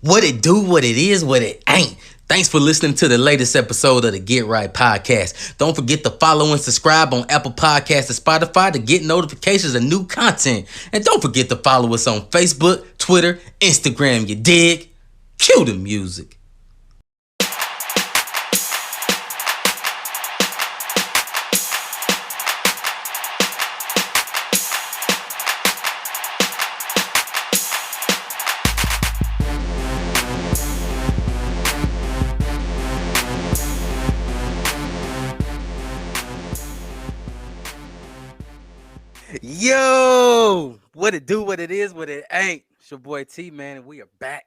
What it do, what it is, what it ain't. Thanks for listening to the latest episode of the Get Right Podcast. Don't forget to follow and subscribe on Apple Podcasts and Spotify to get notifications of new content. And don't forget to follow us on Facebook, Twitter, Instagram, you dig? Cue the music. Yo, what it do, what it is, what it ain't. It's your boy T, man, and we are back.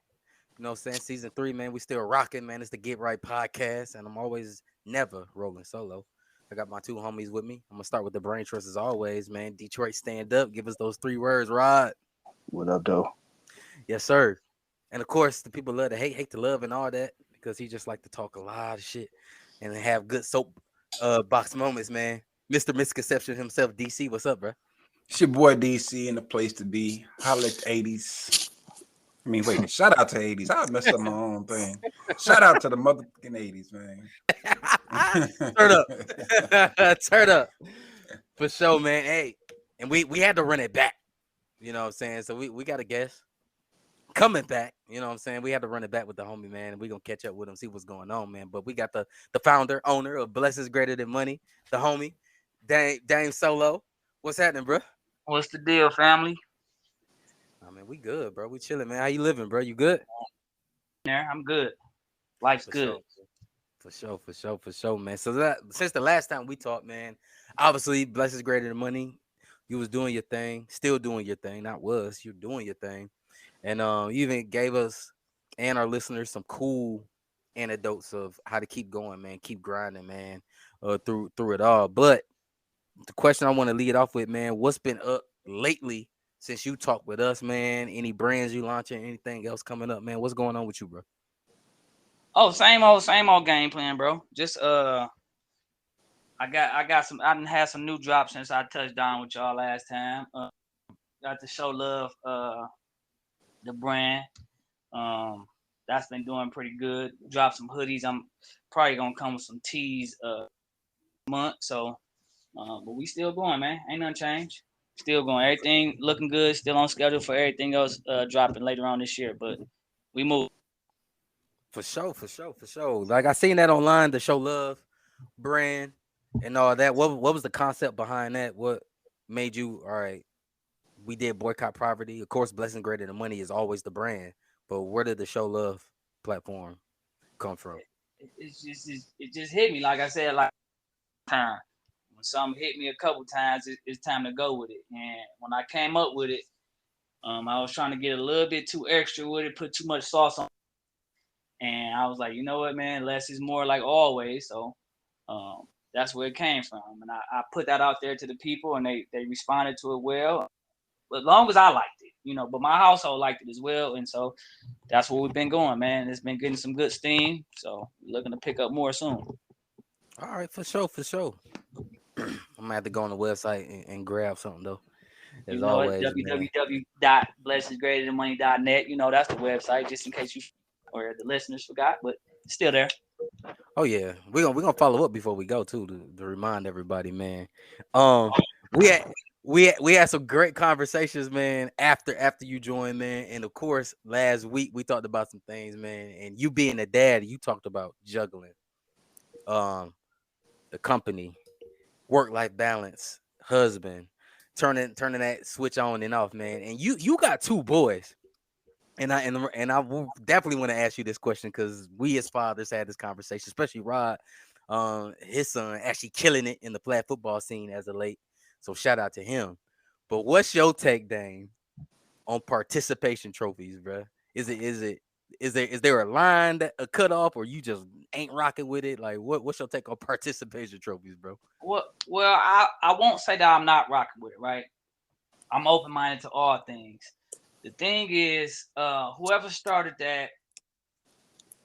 You know what I'm saying? Season 3, man. We still rocking, man. It's the Get Right Podcast, and I'm always never rolling solo. I got my two homies with me. I'm gonna start with the brain trust as always, man. Detroit stand up. Give us those 3 words, Rod. What up, though? Yes, sir. And of course, the people love to hate to love, and all that because he just like to talk a lot of shit and have good soap box moments, man. Mr. Misconception himself, DC. What's up, bro? It's your boy DC in the place to be. Holla at the 80s. I mean, wait, shout out to 80s. I messed up my own thing. Shout out to the motherfucking 80s, man. Turn up. Turn up. For sure, man. Hey, and we had to run it back. You know what I'm saying? So we got a guest coming back. You know what I'm saying? We had to run it back with the homie, man. And we're gonna catch up with him, see what's going on, man. But we got the founder, owner of Blessings Greater Than Money, the homie, Dame Solo. What's happening, bro? What's the deal, family? I mean, we good, bro. We chilling, man. How you living, bro? You good? There, I'm good. Life's For good. sure. For sure, man. So that since the last time we talked, man, obviously Blessings Greater Than Money. You was doing your thing, still doing your thing. Not was, you're doing your thing. And you even gave us and our listeners some cool anecdotes of how to keep going, man, keep grinding, man, through it all. But the question I want to lead off with, man, what's been up lately since you talked with us, man? Any brands you launching, anything else coming up, man? What's going on with you, bro? Oh, same old game plan, bro. Just I done had some new drops since I touched down with y'all last time. Got to show love the brand. That's been doing pretty good. Dropped some hoodies. I'm probably gonna come with some tees month. So but we still going, man. Ain't nothing changed. Still going. Everything looking good. Still on schedule for everything else dropping later on this year. But we move. For sure. Like I seen that online, the show love brand and all that. What was the concept behind that? What made you all right? We did boycott poverty. Of course, Blessing Greater Than Money is always the brand. But where did the show love platform come from? It just hit me. Like I said, like time. When something hit me a couple times, it's time to go with it. And when I came up with it, I was trying to get a little bit too extra with it, put too much sauce on. And I was like, you know what, man, less is more like always. So that's where it came from. And I put that out there to the people and they responded to it well. But as long as I liked it, but my household liked it as well. And so that's where we've been going, man. It's been getting some good steam. So looking to pick up more soon. All right, for sure. I'm gonna have to go on the website and grab something though. As always, www.blessingsgreaterthanmoney.net. That's the website, just in case you or the listeners forgot, but it's still there. Oh yeah, we're gonna follow up before we go too to remind everybody, man. We had we had some great conversations, man. After you joined, man, and of course last week we talked about some things, man. And you being a dad, you talked about juggling, the company, work-life balance, husband, turning that switch on and off, man. And you got 2 boys. And I definitely want to ask you this question because we as fathers had this conversation, especially Rod, his son actually killing it in the flag football scene as of late. So shout out to him. But what's your take, Dame, on participation trophies, bro? Is there a line that a cutoff, or you just ain't rocking with it? Like what's your take on participation trophies, bro? Well, I won't say that I'm not rocking with it, right? I'm open minded to all things. The thing is, whoever started that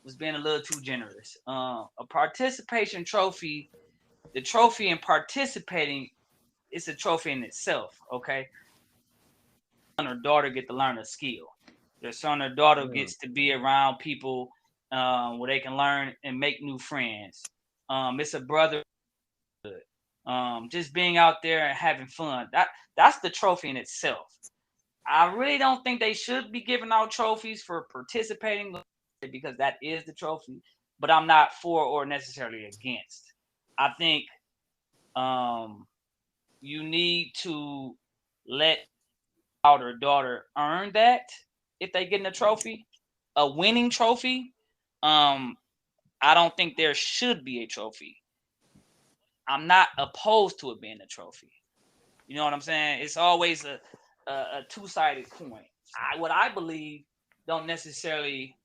was being a little too generous. A participation trophy, the trophy in participating, it's a trophy in itself. Okay, son or daughter get to learn a skill. Their son or daughter Mm. gets to be around people where they can learn and make new friends. It's a brother. Just being out there and having fun. That's the trophy in itself. I really don't think they should be giving out trophies for participating because that is the trophy. But I'm not for or necessarily against. I think you need to let our daughter earn that if they get a trophy, a winning trophy. Um, I don't think there should be a trophy. I'm not opposed to it being a trophy. You know what I'm saying? It's always a two-sided coin. What I believe don't necessarily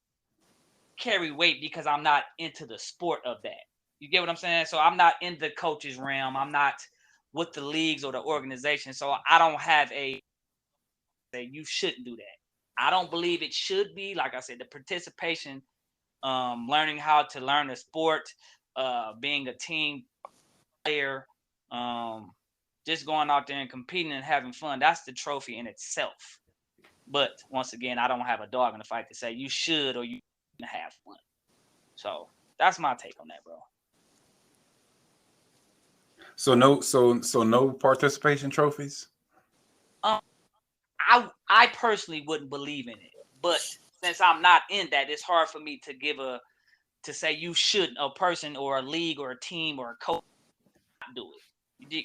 carry weight because I'm not into the sport of that. You get what I'm saying? So I'm not in the coach's realm. I'm not with the leagues or the organization. So I don't have a say you shouldn't do that. I don't believe it should be. Like I said, the participation, learning how to learn a sport, being a team player, just going out there and competing and having fun. That's the trophy in itself. But once again, I don't have a dog in the fight to say you should or you have fun. So that's my take on that, bro. So no participation trophies. I personally wouldn't believe in it, but since I'm not in that, it's hard for me to say you should a person or a league or a team or a coach do it.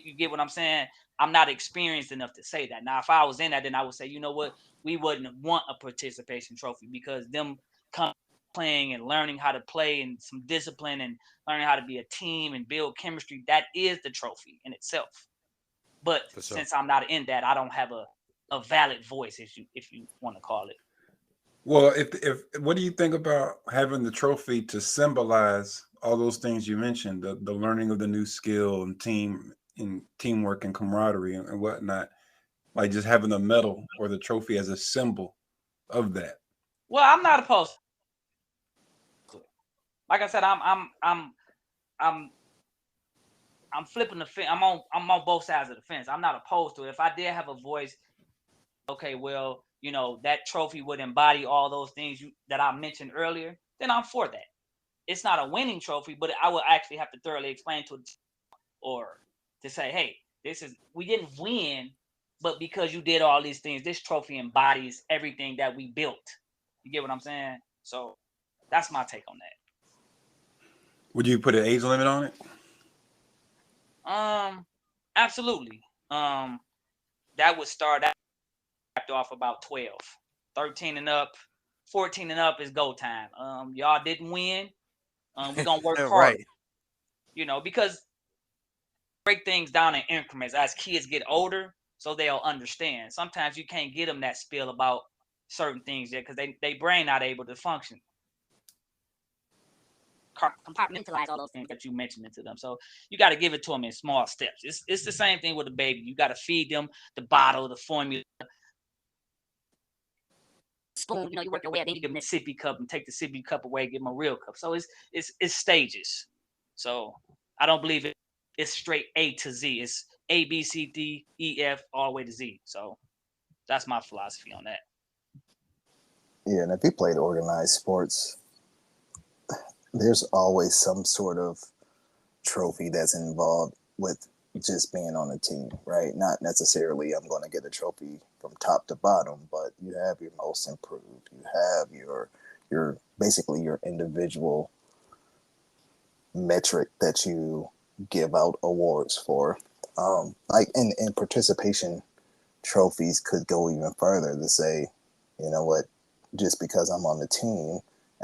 You get what I'm saying? I'm not experienced enough to say that. Now, if I was in that, then I would say, you know what, we wouldn't want a participation trophy because them come playing and learning how to play and some discipline and learning how to be a team and build chemistry. That is the trophy in itself. But For sure. since I'm not in that, I don't have a valid voice, if you want to call it. Well, if what do you think about having the trophy to symbolize all those things you mentioned, the learning of the new skill and teamwork and camaraderie and whatnot, like just having the medal or the trophy as a symbol of that? Well, I'm not opposed. Like I said, I'm I'm flipping the fence. I'm on both sides of the fence. I'm not opposed to it. If I did have a voice, okay, well, that trophy would embody all those things that I mentioned earlier, then I'm for that. It's not a winning trophy, but I would actually have to thoroughly explain to it or to say, hey, we didn't win, but because you did all these things, this trophy embodies everything that we built. You get what I'm saying? So that's my take on that. Would you put an age limit on it? Absolutely. That would start off about 12, 13 and up, 14 and up is go time. Y'all didn't win. We're gonna work hard. Right. Because break things down in increments as kids get older, so they'll understand. Sometimes you can't get them that spiel about certain things yet because they brain not able to function. Compartmentalize all those things that you mentioned into them. So you got to give it to them in small steps. It's the same thing with a baby. You got to feed them the bottle, the formula, spoon. You work your way. Then you give them a sippy cup and take the sippy cup away, give them a real cup. So it's stages. So I don't believe it's straight A to Z. It's A, B, C, D, E, F, all the way to Z. So that's my philosophy on that. Yeah, and if you played organized sports, there's always some sort of trophy that's involved with just being on a team, right? Not necessarily I'm going to get a trophy from top to bottom, but you have your most improved. You have your basically your individual metric that you give out awards for. Like in participation trophies could go even further to say, you know what, just because I'm on the team,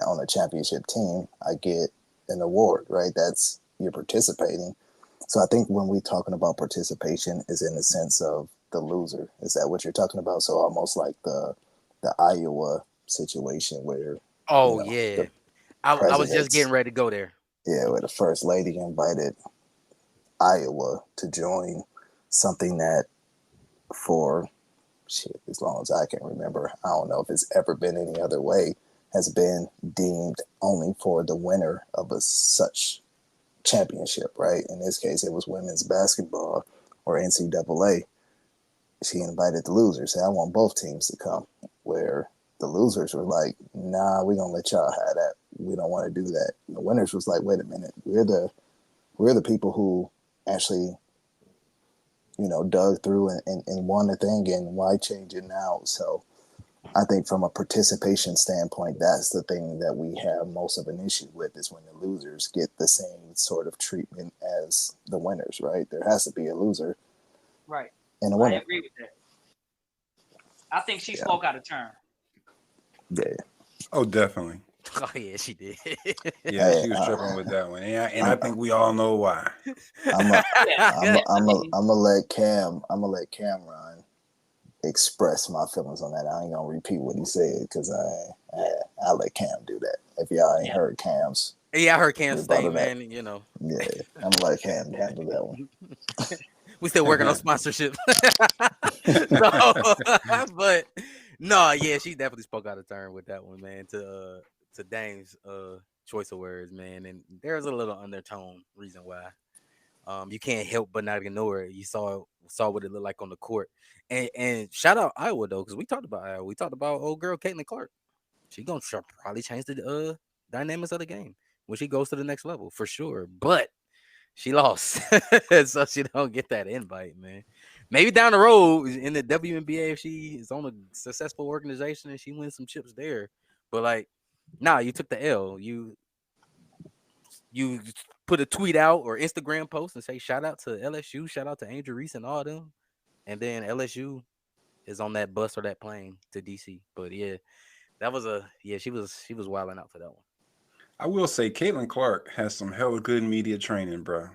on a championship team, I get an award, right? That's you're participating. So I think when we're talking about participation is in the sense of the loser. Is that what you're talking about? So almost like the Iowa situation where Oh yeah. the I was just president's getting ready to go there. where the first lady invited Iowa to join something that for as long as I can remember, I don't know if it's ever been any other way, has been deemed only for the winner of such championship, right? In this case, it was women's basketball or NCAA. She invited the losers. Said, I want both teams to come, where The losers were like, nah, we're gonna let y'all have that. We don't want to do that. And the winners was like, wait a minute, we're the people who actually, dug through and won the thing, and why change it now? So I think from a participation standpoint, that's the thing that we have most of an issue with, is when the losers get the same sort of treatment as the winners, right? There has to be a loser Right. and a I winner. agree with that. I think she Yeah. spoke out of turn. Yeah. Oh, definitely. Oh yeah, she did. Yeah, Hey, she was tripping with that one, and I think we all know why. I'm gonna let Cameron express my feelings on that. I ain't gonna repeat what he said because I let Cam do that. If y'all ain't heard Cam's, Yeah, I heard Cam rebuttal say, of that. man, Yeah, I'm gonna let Cam handle that one. we still working on sponsorship. But no, yeah, she definitely spoke out of turn with that one, man. To Dame's choice of words, man, and there's a little undertone reason why. You can't help but not ignore it. You saw what it looked like on the court, and shout out Iowa though, because we talked about Iowa. We talked about old girl Caitlin Clark. She gonna probably change the dynamics of the game when she goes to the next level for sure. But she lost, so she don't get that invite, man. Maybe down the road in the WNBA, if she is on a successful organization and she wins some chips there. But like, nah, you took the L. You put a tweet out or Instagram post and say shout out to LSU, shout out to Angel Reese and all them, and then LSU is on that bus or that plane to DC. But yeah, that was she was wilding out for that one. I will say Caitlin Clark has some hella good media training, bro.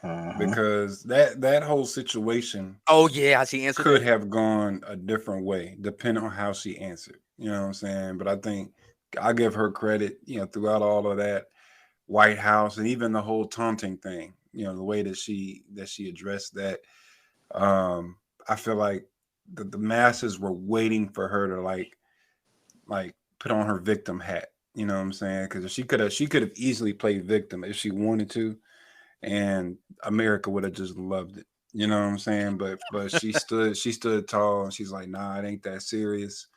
Mhm. Because that whole situation Oh yeah, how she answered could that? have gone a different way depending on how she answered. You know what I'm saying? But I think I give her credit, throughout all of that White House and even the whole taunting thing, the way that she addressed that. I feel like the masses were waiting for her to like put on her victim hat. You know what I'm saying? Because she could have easily played victim if she wanted to, and America would have just loved it. You know what I'm saying? But she stood tall, and she's like, nah, it ain't that serious.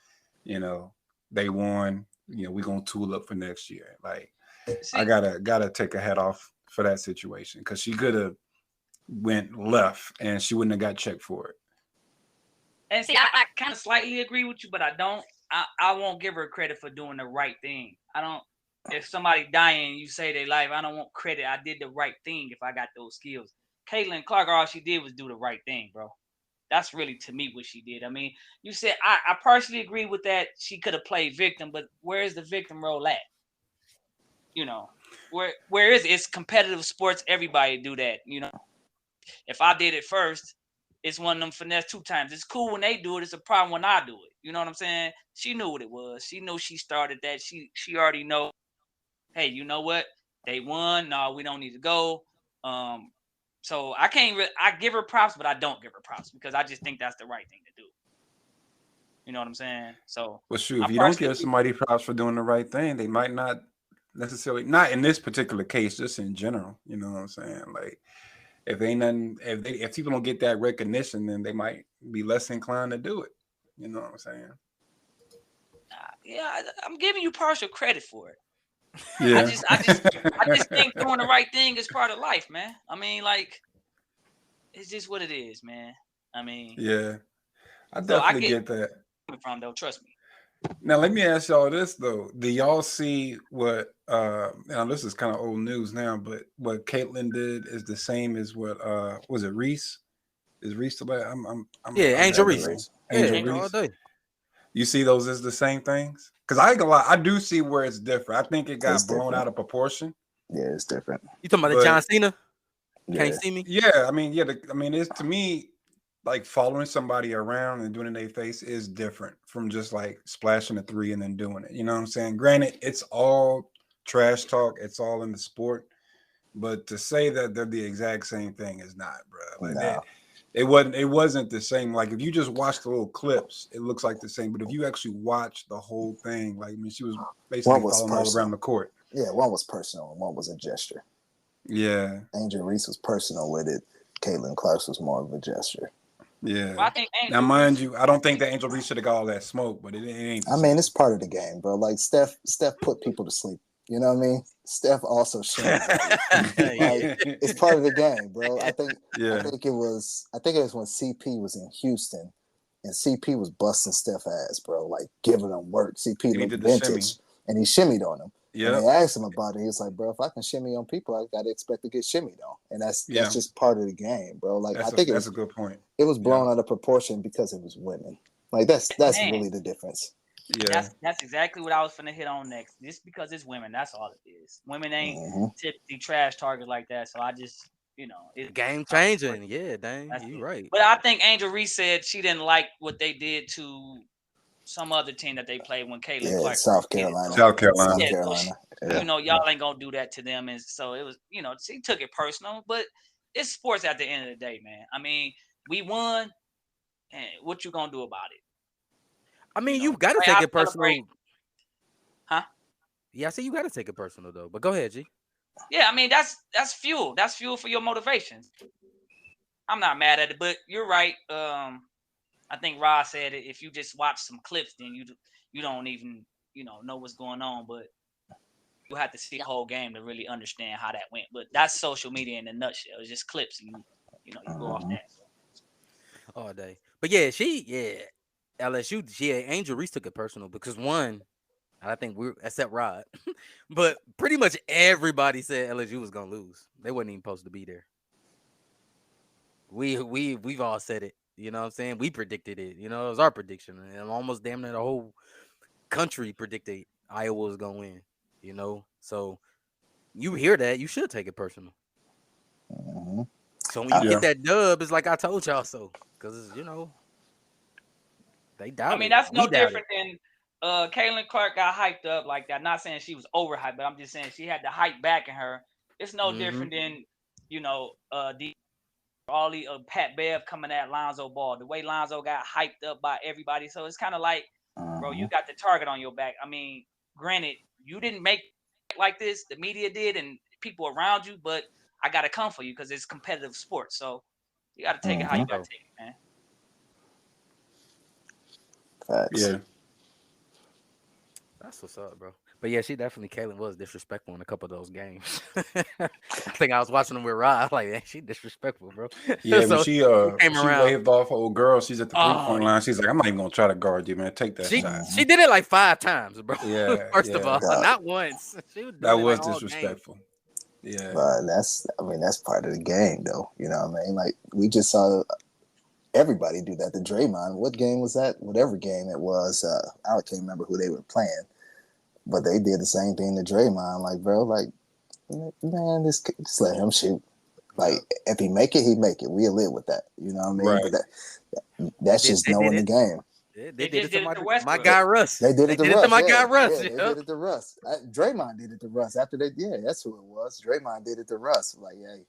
They won. We're gonna tool up for next year. Like, See, I gotta take a hat off for that situation, because she could have went left and she wouldn't have got checked for it. and see, I kind of slightly agree with you, but I don't. I won't give her credit for doing the right thing. I don't. If somebody dying, you say their life, I don't want credit. I did the right thing if I got those skills. Caitlin Clark, all she did was do the right thing, bro. That's really, to me, what she did. I mean, you said I partially agree with that. She could have played victim, but where is the victim role at? Where is it? It's competitive sports. Everybody do that. If I did it first, it's one of them finesse 2 times. It's cool when they do it. It's a problem when I do it. You know what I'm saying? She knew what it was. She knew she started that. She already know. Hey, you know what? They won. No, we don't need to go. So I can't. I give her props, but I don't give her props because I just think that's the right thing to do. You know what I'm saying? So, Well, shoot, if you don't give somebody props for doing the right thing, they might not necessarily, not in this particular case, just in general. You know what I'm saying? Like, if ain't nothing, if people don't get that recognition, then they might be less inclined to do it. You know what I'm saying? Yeah, I'm giving you partial credit for it. Yeah. I just think doing the right thing is part of life, man. I mean, like, it's just what it is, man. I mean, yeah, I definitely get that. From though, trust me. Now let me ask y'all this though: do y'all see what? Now this is kind of old news now, but what Caitlin did is the same as what? Was it Reese? Is Reese the last? Angel Reese. Angel Reese. All day. You see those as the same things? Because I ain't gonna lie, I do see where it's different. I think it got blown out of proportion. Yeah, it's different. You talking about the John Cena? Yeah. Can't see me? Yeah, I mean, it's, to me, like, following somebody around and doing it in their face is different from just like splashing a 3 and then doing it. You know what I'm saying? Granted, it's all trash talk. It's all in the sport. But to say that they're the exact same thing is not, bro. Like, No. it wasn't the same. Like, if you just watch the little clips, it looks like the same. But if you actually watch the whole thing, like, I mean, she was basically falling all around the court. Yeah, one was personal and one was a gesture. Yeah. Angel Reese was personal with it. Caitlin Clark was more of a gesture. Yeah. Well, I think Now, Angel mind Reese. you, I don't think that Angel Reese should have got all that smoke, but it ain't. the I mean, same. it's part of the game, bro. Like Steph put people to sleep. You know what I mean? Steph also shimmies on you. Like it's part of the game, bro. I think yeah. it was when CP was in Houston and CP was busting Steph ass, bro, like giving him work. CP And he looked did the shimmy. vintage and he shimmied on him. And Yep. they asked him about it. He was like, bro, if I can shimmy on people, I gotta expect to get shimmied on. And that's Yeah. just part of the game, bro. Like That's I think that's a good point. it was blown out of proportion because it was women. Like that's Man. really the difference. Yeah. That's exactly what I was finna hit on next. Just because it's women, that's all it is. Women ain't typically trash targets like that. So I just, it's Game changing. Yeah, dang, you right. But I think Angel Reese said she didn't like what they did to some other team that they played when Caitlin Clark. South Carolina. South Carolina. Yeah, Carolina. So y'all ain't gonna do that to them, and so it was. She took it personal, but it's sports at the end of the day, man. I mean, we won, and what you gonna do about it? I mean, you got to take it personal. Huh? Yeah, I say you got to take it personal though. But go ahead, G. Yeah, I mean that's fuel. That's fuel for your motivations. I'm not mad at it, but you're right. I think Ross said it. If you just watch some clips, then you don't even know what's going on. But you have to see the whole game to really understand how that went. But that's social media in a nutshell. It's just clips, and you go off that. All day. But yeah, LSU, Angel Reese took it personal because one, I think except Rod, but pretty much everybody said LSU was gonna lose. They wasn't even supposed to be there. We've all said it. You know what I'm saying? We predicted it. It was our prediction, and almost damn near the whole country predicted Iowa was gonna win. So you hear that, you should take it personal. Mm-hmm. So when you get that dub, it's like I told y'all so, because they doubt. I mean, that's no different than Caitlin Clark got hyped up like that. Not saying she was overhyped, but I'm just saying she had the hype back in her. It's no different than Pat Bev coming at Lonzo Ball. The way Lonzo got hyped up by everybody. So it's kind of like, bro, you got the target on your back. I mean, granted, you didn't make it like this. The media did and people around you, but I got to come for you because it's competitive sports. So you got to take it how you got to take it, man. Facts. Yeah. That's what's up, bro. But yeah, Caitlin was disrespectful in a couple of those games. I think I was watching them with Rod. I was like, man, she disrespectful, bro. Yeah, so when she waved off old girl, she's at the 3-point line. She's like, I'm not even gonna try to guard you, man. Take that shot. She did it like 5 times, bro. Yeah. First of all, not once. That was disrespectful. Yeah. But that's part of the game, though. You know what I mean? Like we just saw everybody do that to Draymond. What game was that? Whatever game it was, I can't remember who they were playing, but they did the same thing to Draymond. Like, bro, like, man, just let him shoot. Like, if he make it, he make it. We'll live with that. You know what I mean? Right. But that's just knowing the game. They did it to my guy Russ. They did it to my guy Russ. Yeah, they did it to Russ. Draymond did it to Russ after they. Yeah, that's who it was. Draymond did it to Russ. Like, hey,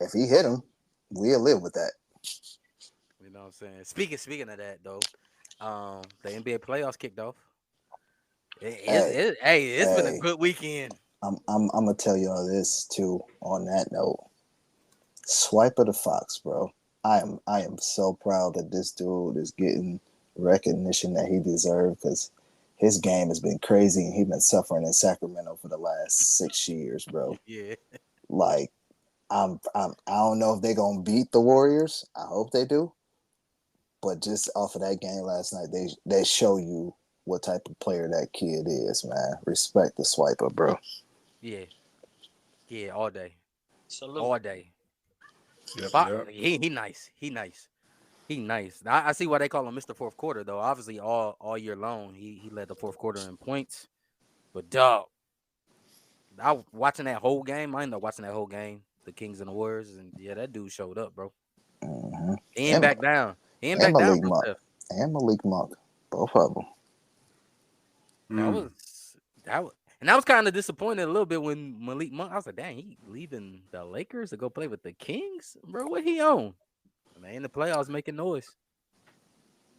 if he hit him, we'll live with that. You know what I'm saying? Speaking of that though, the NBA playoffs kicked off. It's been a good weekend. I'm gonna tell y'all this too. On that note, Swiper the Fox, bro. I am so proud that this dude is getting recognition that he deserves because his game has been crazy and he's been suffering in Sacramento for the last 6 years, bro. Yeah. Like, I don't know if they're gonna beat the Warriors. I hope they do. But just off of that game last night, they show you what type of player that kid is, man. Respect the Swiper, bro. Yeah. Yeah, all day. Salute. All day. Yep. He nice. He nice. I see why they call him Mr. Fourth Quarter, though. Obviously, all year long, he led the fourth quarter in points. But, dog, I was watching that whole game. I ended up watching that whole game, the Kings and the Warriors, and, yeah, that dude showed up, bro. Mm-hmm. He ain't back down. And Malik Monk. Both of them. I was kind of disappointed a little bit when Malik Monk. I was like, dang, he leaving the Lakers to go play with the Kings, bro. What he on? Man, in the playoffs making noise.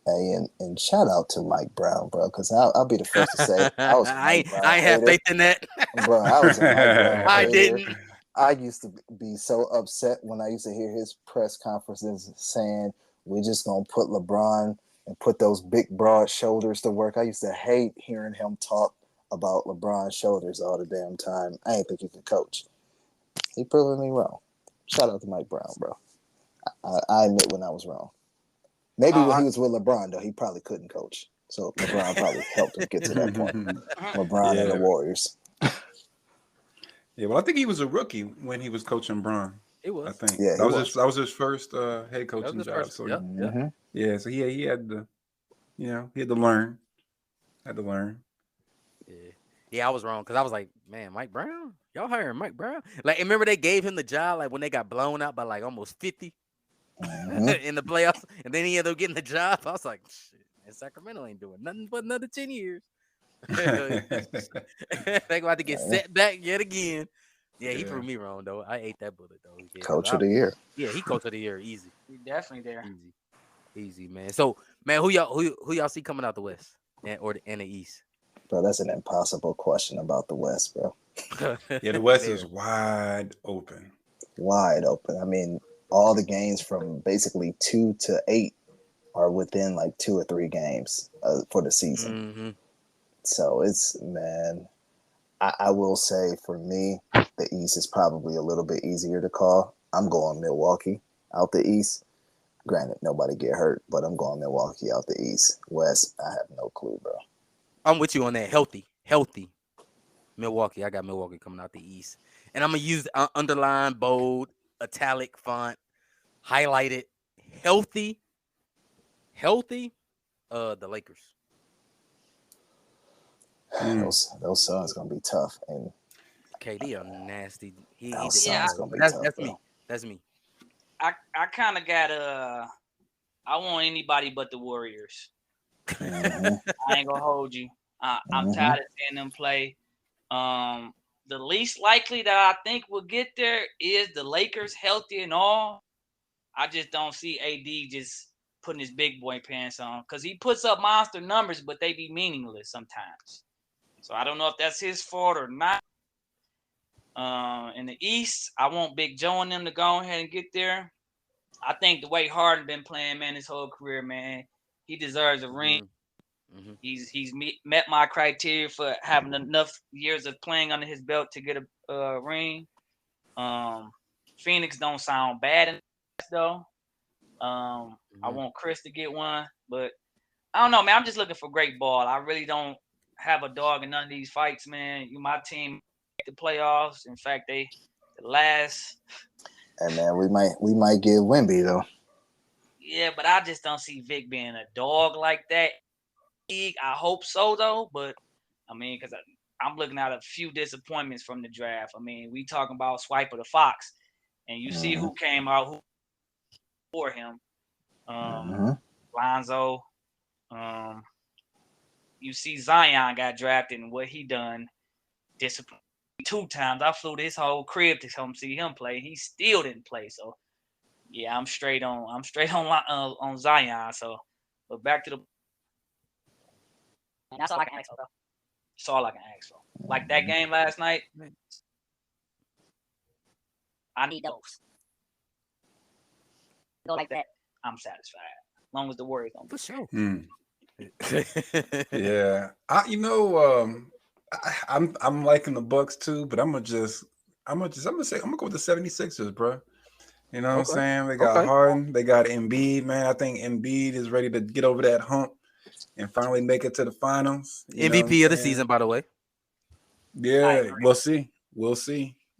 Hey, and shout out to Mike Brown, bro, because I'll be the first to say I ain't have faith in that, bro. I was a Mike Brown. I didn't. I used to be so upset when I used to hear his press conferences saying we just gonna put LeBron and put those big broad shoulders to work. I used to hate hearing him talk about LeBron's shoulders all the damn time. I ain't think he could coach. He proving me wrong. Shout out to Mike Brown, bro. I admit when I was wrong. Maybe when he was with LeBron, though, he probably couldn't coach. So LeBron probably helped him get to that point. LeBron and the Warriors. Yeah, well, I think he was a rookie when he was coaching Bron. It was. I think Yeah, that was his first head coaching job. First, So yep. yeah, so he had to, he had to learn. Yeah, I was wrong because I was like, man, Mike Brown, y'all hiring Mike Brown? Like, remember they gave him the job like when they got blown out by like almost 50 in the playoffs, and then he ended up getting the job. I was like, shit, and Sacramento ain't doing nothing but another 10 years. They about to get set back yet again. Yeah, he proved me wrong though. I ate that bullet though. Yeah, Coach of the year. Yeah, he coach of the year, easy. He definitely there. Easy, man. So, man, who y'all see coming out the West and the East? Bro, that's an impossible question about the West, bro. Yeah, the West is wide open. Wide open. I mean, all the games from basically 2 to 8 are within like 2 or 3 games for the season. Mm-hmm. So it's, man, I will say for me, the East is probably a little bit easier to call. I'm going Milwaukee out the East. Granted, nobody get hurt, but I'm going Milwaukee out the East. West, I have no clue, bro. I'm with you on that. Healthy. Milwaukee. I got Milwaukee coming out the East. And I'm going to use underline, bold, italic font, highlighted. Healthy. The Lakers. Those Suns going to be tough. And KD are nasty. That's me. I kind of got I want anybody but the Warriors. I ain't gonna hold you. I'm tired of seeing them play. The least likely that I think will get there is the Lakers, healthy and all. I just don't see AD just putting his big boy pants on because he puts up monster numbers, but they be meaningless sometimes. So I don't know if that's his fault or not. In the East, I want Big Joe and them to go ahead and get there. I think the way Harden been playing, man, his whole career, man, he deserves a ring. Mm-hmm. He's met my criteria for having enough years of playing under his belt to get a ring. Phoenix don't sound bad though. I want Chris to get one, but I don't know, man. I'm just looking for great ball. I really don't have a dog in none of these fights, man. My team the playoffs. In fact, the last. And man, we might get Wemby though. Yeah, but I just don't see Vic being a dog like that. I hope so though, but I mean, because I'm looking at a few disappointments from the draft. I mean, we talking about Swiper the Fox, and you see who came out for him. Lonzo. You see Zion got drafted and what he done. Disappointed 2 times. I flew to his whole crib to come see him play. He still didn't play. So yeah, I'm straight on Zion. So, but back to the. That's all I can ask for, bro. That's all I can ask for. Like that game last night. I need those. Go like that. I'm satisfied. As long as the Warriors don't. For sure. Yeah, I'm liking the Bucks too, but I'm gonna go with the 76ers, bro. You know what I'm saying? They got Harden, they got Embiid, man. I think Embiid is ready to get over that hump and finally make it to the finals. MVP of the season, by the way. Yeah, we'll see.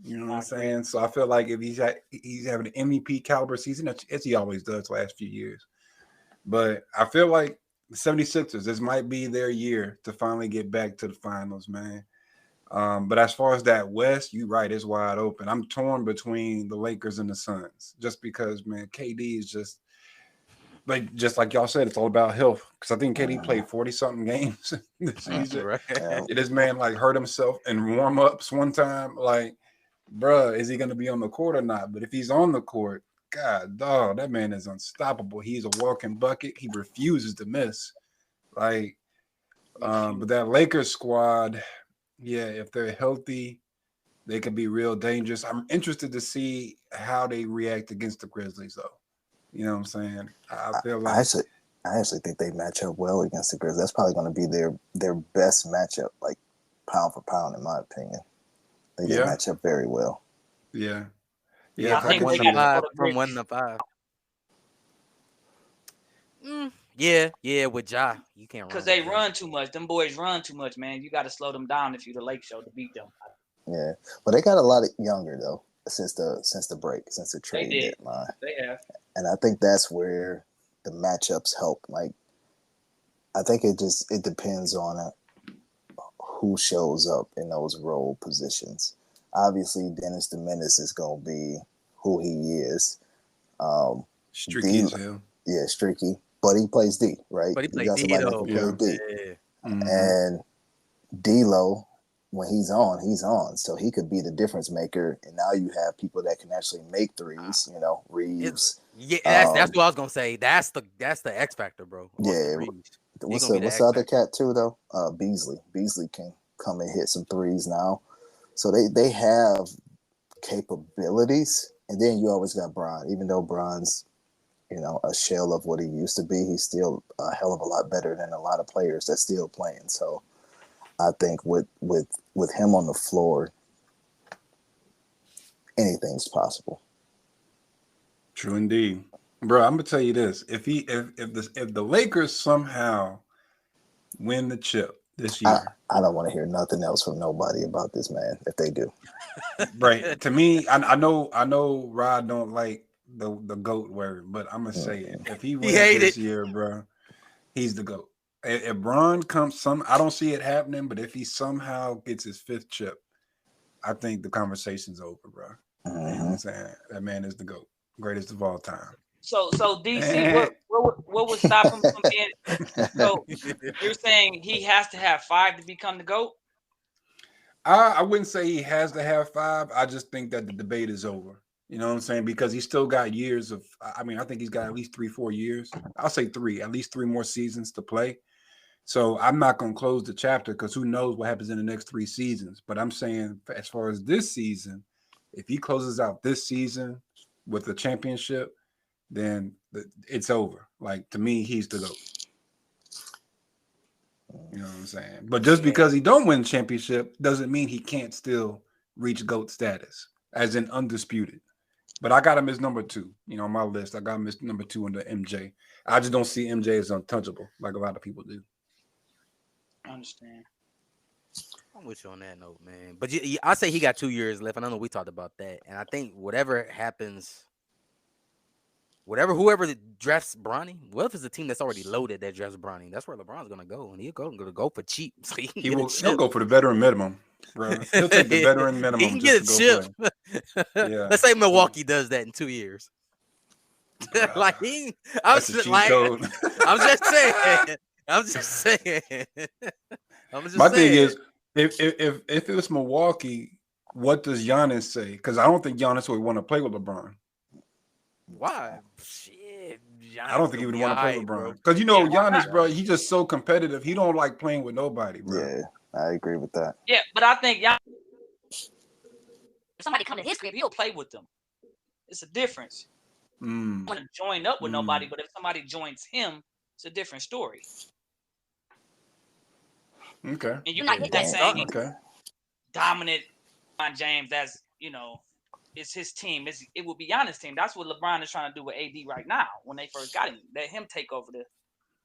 You know what I'm saying? So I feel like if he's having an MVP caliber season, as he always does last few years. But I feel like the 76ers, this might be their year to finally get back to the finals, man. But as far as that West, you're right, it's wide open. I'm torn between the Lakers and the Suns just because, man, KD is just like y'all said, it's all about health. Because I think KD played 40-something games this season. Right. This man hurt himself in warm-ups one time. Like, bruh, is he going to be on the court or not? But if he's on the court, God, dog, that man is unstoppable. He's a walking bucket. He refuses to miss. Like, but that Lakers squad, yeah, if they're healthy, they can be real dangerous. I'm interested to see how they react against the Grizzlies, though. You know what I'm saying? I feel I like actually think they match up well against the Grizzlies. That's probably going to be their best matchup, like pound for pound, in my opinion. I think they yeah, match up very well. yeah, Yeah, I I from think can one they to see got to that. go five. to From one Grizzlies. to five. Yeah, with Ja, you can't Because run they with Ja. run too much. Them boys run too much, man. You got to slow them down if you're the Lake Show to beat them. Yeah, but they got a lot of younger though since the break, since the They trade did. deadline, They have. and I think that's where the matchups help. Like, I think it depends on who shows up in those role positions. Obviously, Dennis the Menace is going to be who he is. Um, Streaky D, as hell. yeah, streaky, but he plays D, right? But he You played got D somebody that can though. play Yeah. D, Yeah. and D'Lo, when he's on, he's on. So he could be the difference maker. And now you have people that can actually make threes. You know, Reeves. Yeah, that's what I was gonna say. That's the X factor, bro. Austin Yeah. Reeves. He What's gonna be the the what's X the other factor. cat too though? Beasley. Beasley can come and hit some threes now. So they have capabilities. And then you always got Bron. Even though Bron's, a shell of what he used to be, he's still a hell of a lot better than a lot of players that's still playing. So I think with him on the floor, anything's possible. True indeed, bro. I'm gonna tell you this: if the Lakers somehow win the chip this year, I don't want to hear nothing else from nobody about this man if they do. right? To me, I know Rod don't like the GOAT word, but I'm gonna say it. If he wins hate this it. year, bro, he's the GOAT. If Bron comes I don't see it happening, but if he somehow gets his 5th chip, I think the conversation's over, bro. You know what I'm saying? That man is the GOAT, greatest of all time. So DC, what would stop him from being? So you're saying he has to have 5 to become the GOAT? I wouldn't say he has to have 5. I just think that the debate is over. You know what I'm saying? Because he's still got years of. I think he's got at least 3-4 years. I'll say 3, at least 3 more seasons to play. So I'm not going to close the chapter because who knows what happens in the next 3 seasons. But I'm saying as far as this season, if he closes out this season with the championship, then it's over. Like, to me, he's the GOAT. You know what I'm saying? But just because he don't win the championship doesn't mean he can't still reach GOAT status as in undisputed. But I got him as number 2. On my list, I got him as number 2 under MJ. I just don't see MJ as untouchable like a lot of people do. I understand. I'm with you on that note, man. But I say he got 2 years left, and I know we talked about that. And I think whatever happens, whoever drafts Bronny, what if it's a team that's already loaded that drafts Bronny? That's where LeBron's gonna go, and gonna go for cheap. So He'll go for the veteran minimum, bro. He'll take the veteran minimum. He can just get a to go chip. play. Yeah. Let's say Milwaukee does that in 2 years. Like I'm That's a just cheat like code. I'm just saying. I'm just saying. My thing is, if it was Milwaukee, what does Giannis say? Because I don't think Giannis would want to play with LeBron. Why? Shit. I don't think he would want to play with LeBron. Because Giannis, bro, he's just so competitive. He don't like playing with nobody, bro. Yeah, I agree with that. Yeah, but I think if somebody come to his crib, he'll play with them. It's a difference. I don't want to join up with nobody, but if somebody joins him, it's a different story. Okay. And you're not saying okay. Dominant LeBron James. That's it's his team. It will be Giannis' team. That's what LeBron is trying to do with AD right now. When they first got him, let him take over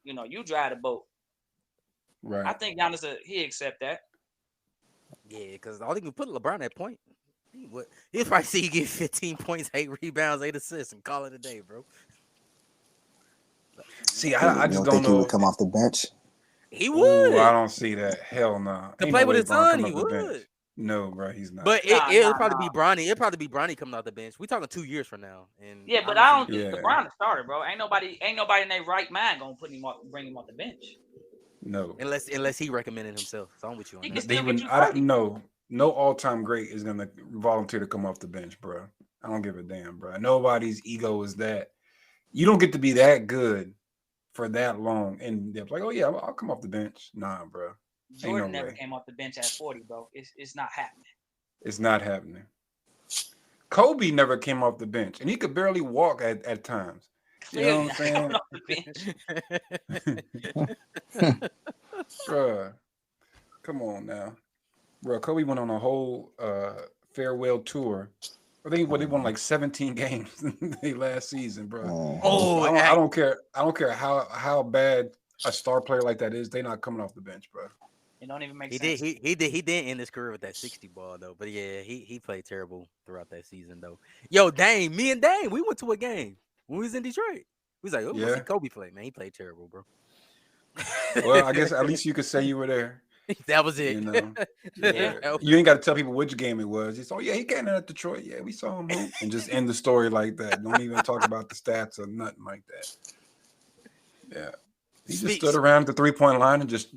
you drive the boat. Right. I think Giannis he accept that. Yeah, because all he can put LeBron at point. He'll probably see you get 15 points, 8 rebounds, 8 assists, and call it a day, bro. See, I just don't think know. He would come off the bench. He would. I don't see that. Hell no. To play with his son, he would. No, bro, he's not. But it'll probably be Bronny. It'll probably be Bronny coming off the bench. We're talking 2 years from now. And yeah, but I don't think LeBron the starter, bro. Ain't nobody in their right mind gonna bring him off the bench. No. Unless he recommended himself. So I'm with you on that. I don't know. No all-time great is gonna volunteer to come off the bench, bro. I don't give a damn, bro. Nobody's ego is that. You don't get to be that good for that long, and they're like, "Oh yeah, I'll come off the bench." Nah, bro. Jordan never came off the bench at 40, bro. It's not happening. It's not happening. Kobe never came off the bench, and he could barely walk at times. You know what I'm Clearly saying? not coming off the bench. Bruh, come on now. Bro, Kobe went on a whole farewell tour. I think they won like 17 games in the last season, bro. Oh, I don't care. I don't care how bad a star player like that is. They not coming off the bench, bro. It don't even make he sense. did. He did end his career with that 60 ball though. But yeah, he played terrible throughout that season though. Yo, Dame, me and Dame, we went to a game when we was in Detroit. We was like, oh, we'll see Kobe play, man. He played terrible, bro. Well, I guess at least you could say you were there. That was it. You know, Yeah. you ain't got to tell people which game it was. It's oh yeah, he came in at Detroit. Yeah, we saw him hoop, and just end the story like that. Don't even talk about the stats or nothing like that. Yeah, he just stood around the 3-point line and just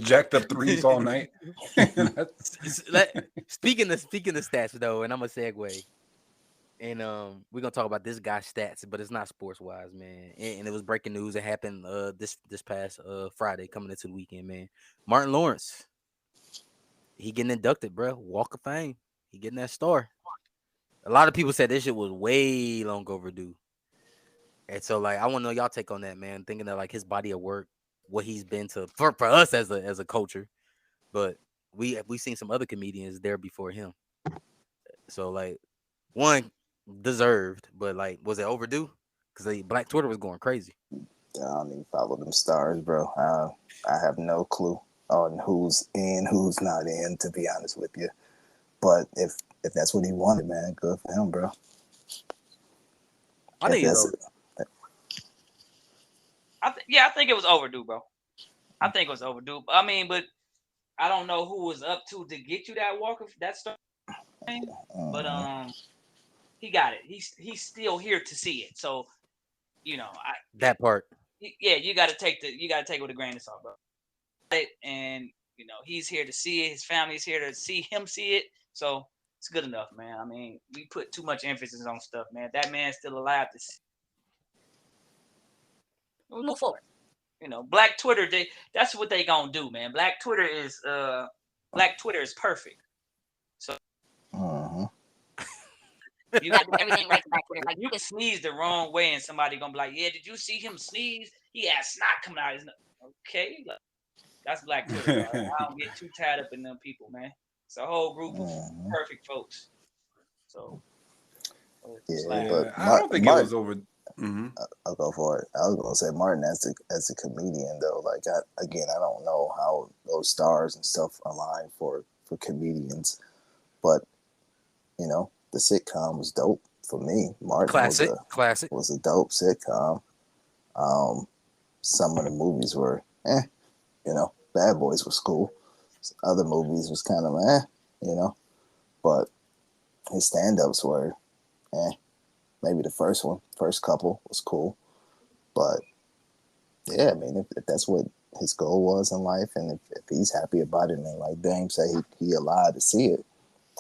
jacked up threes all night. Speaking of stats though, and I'm gonna segue. And we're gonna talk about this guy's stats, but it's not sports wise, man. And it was breaking news. It happened this past Friday, coming into the weekend, man. Martin Lawrence, he getting inducted, bro. Walk of Fame. He getting that star. A lot of people said this shit was way long overdue. And so, like, I want to know y'all take on that, man. Thinking that like his body of work, what he's been to for us as a culture, but we've seen some other comedians there before him. So like, one. Deserved, but like, was it overdue? Because the Black Twitter was going crazy. I don't even follow them stars, bro. I have no clue on who's in, who's not in, to be honest with you. But if that's what he wanted, man, good for him, bro. I think it's I think it was overdue, bro. I think it was overdue. I mean, but I don't know who was up to get you that walk of that star. But he got it. He's still here to see it. So, you know, that part. Yeah, you got to take it with a grain of salt, bro. And you know, he's here to see it. His family's here to see him see it. So it's good enough, man. I mean, we put too much emphasis on stuff, man. That man's still alive to see. We'll move forward. You know, Black Twitter, that's what they gonna do, man. Black Twitter is perfect. So. You got to do everything right to Black Twitter. Like, you can sneeze the wrong way and somebody gonna be like, yeah, did you see him sneeze? He had snot coming out of his nose. Okay, that's Black Twitter. I don't get too tied up in them people, man. It's a whole group of perfect folks. So yeah, but I don't think it was over. I'll go for it. I was gonna say Martin as a comedian though. Like I don't know how those stars and stuff align for comedians, but you know. The sitcom was dope for me. Martin classic was a dope sitcom. Some of the movies were, you know. Bad Boys was cool. Other movies was kind of, you know. But his stand-ups were, maybe the first couple was cool. But yeah, I mean, if that's what his goal was in life, and if he's happy about it, and like Dame say, he allowed to see it.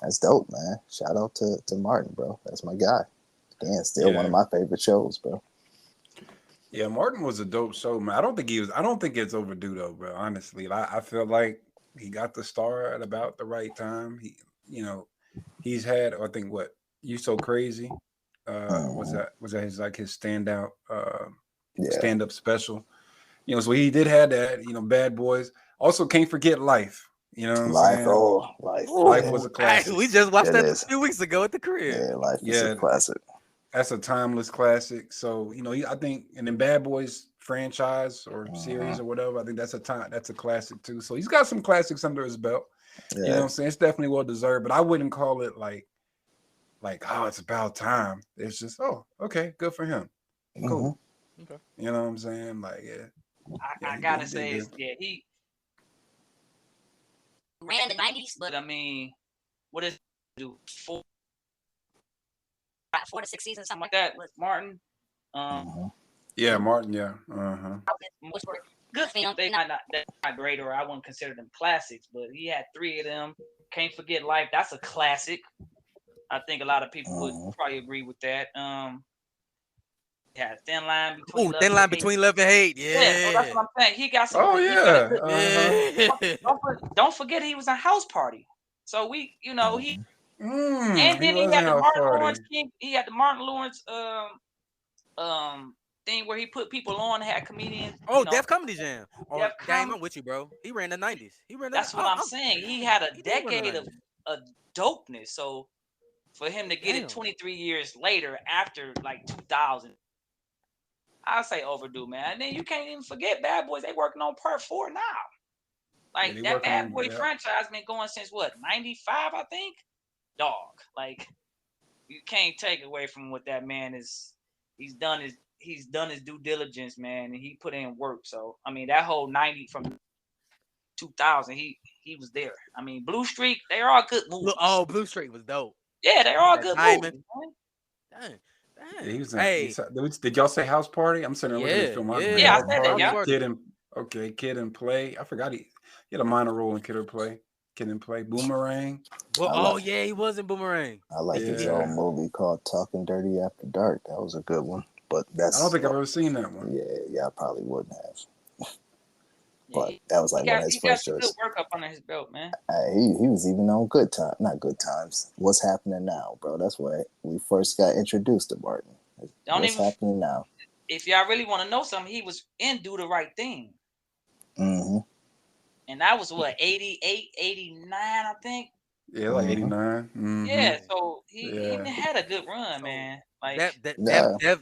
That's dope, man. Shout out to Martin, bro. That's my guy. Again, still one of my favorite shows, bro. Yeah, Martin was a dope show, man. I don't think it's overdue though, bro. Honestly, I feel like he got the star at about the right time. He's had, I think, what You So Crazy. Was that his standout stand-up special? You know, so he did have that. You know, Bad Boys. Also, can't forget Life. You know what I'm saying? Life was a classic. We just watched that a few weeks ago at the crib. Yeah, Life is a classic. That's a timeless classic. So, you know, I think, and then Bad Boys franchise or series or whatever, I think that's a classic too. So he's got some classics under his belt. Yeah. You know what I'm saying? It's definitely well deserved, but I wouldn't call it like, oh, it's about time. It's just, oh, okay, good for him. Cool. Okay. You know what I'm saying? Like, I gotta say, he ran the 90s, but I mean, what is do 4 to 6 seasons, something like that with Martin. Yeah, Martin. Yeah. Which were good films. They're not great, or I wouldn't consider them classics. But he had 3 of them. Can't Forget Life. That's a classic. I think a lot of people would probably agree with that. Yeah, Thin Line Between Love and Hate. Yeah, so that's what I'm saying. He got some. Oh yeah. Don't forget he was a House Party. So we, you know, he. And then he had the Martin Lawrence King. He had the Martin Lawrence thing where he put people on, had comedians. Oh, Def Comedy Jam. Oh, Def Dame, Com- I'm with you, bro. He ran the 90s. He ran the. That's what I'm saying. He had a he did run the decade 90s. of dopeness. So for him to get Damn. it 23 years later, after like 2000, I'll say overdue, man. And then you can't even forget Bad Boys. They working on part 4 now. Like they that working Bad on- Boy yeah. franchise been going since what, 95, I think. Dog, like you can't take away from what that man is. He's done his due diligence, man, and he put in work. So I mean, that whole 90 from 2000, he was there. I mean, Blue Streak, they're all good movies. Oh, Blue Streak was dope. Yeah, they're all That good Diamond. movies, man. Dang. Yeah, he was in, Hey, did y'all say House Party? I'm sitting there looking at the film. Yeah, I said that, Party, yeah. Kid and Play. I forgot he had a minor role in Kid and Play. Boomerang. oh yeah, he was in Boomerang. I like his Yeah. own movie called Talking Dirty After Dark. That was a good one. But that's I don't think I've ever seen that one. Yeah, I probably wouldn't have. Yeah, But that was like one of his he got first some good choices. work up under his belt, man. He was even on Not Good Times. What's Happening Now, bro? That's where we first got introduced to Martin. What's happening now? If y'all really want to know something, he was in Do the Right Thing. Mm-hmm. And that was what, 88, 89, I think. Yeah, like Mhm. 89. Mhm. Yeah, so he Yeah. had a good run, man. Like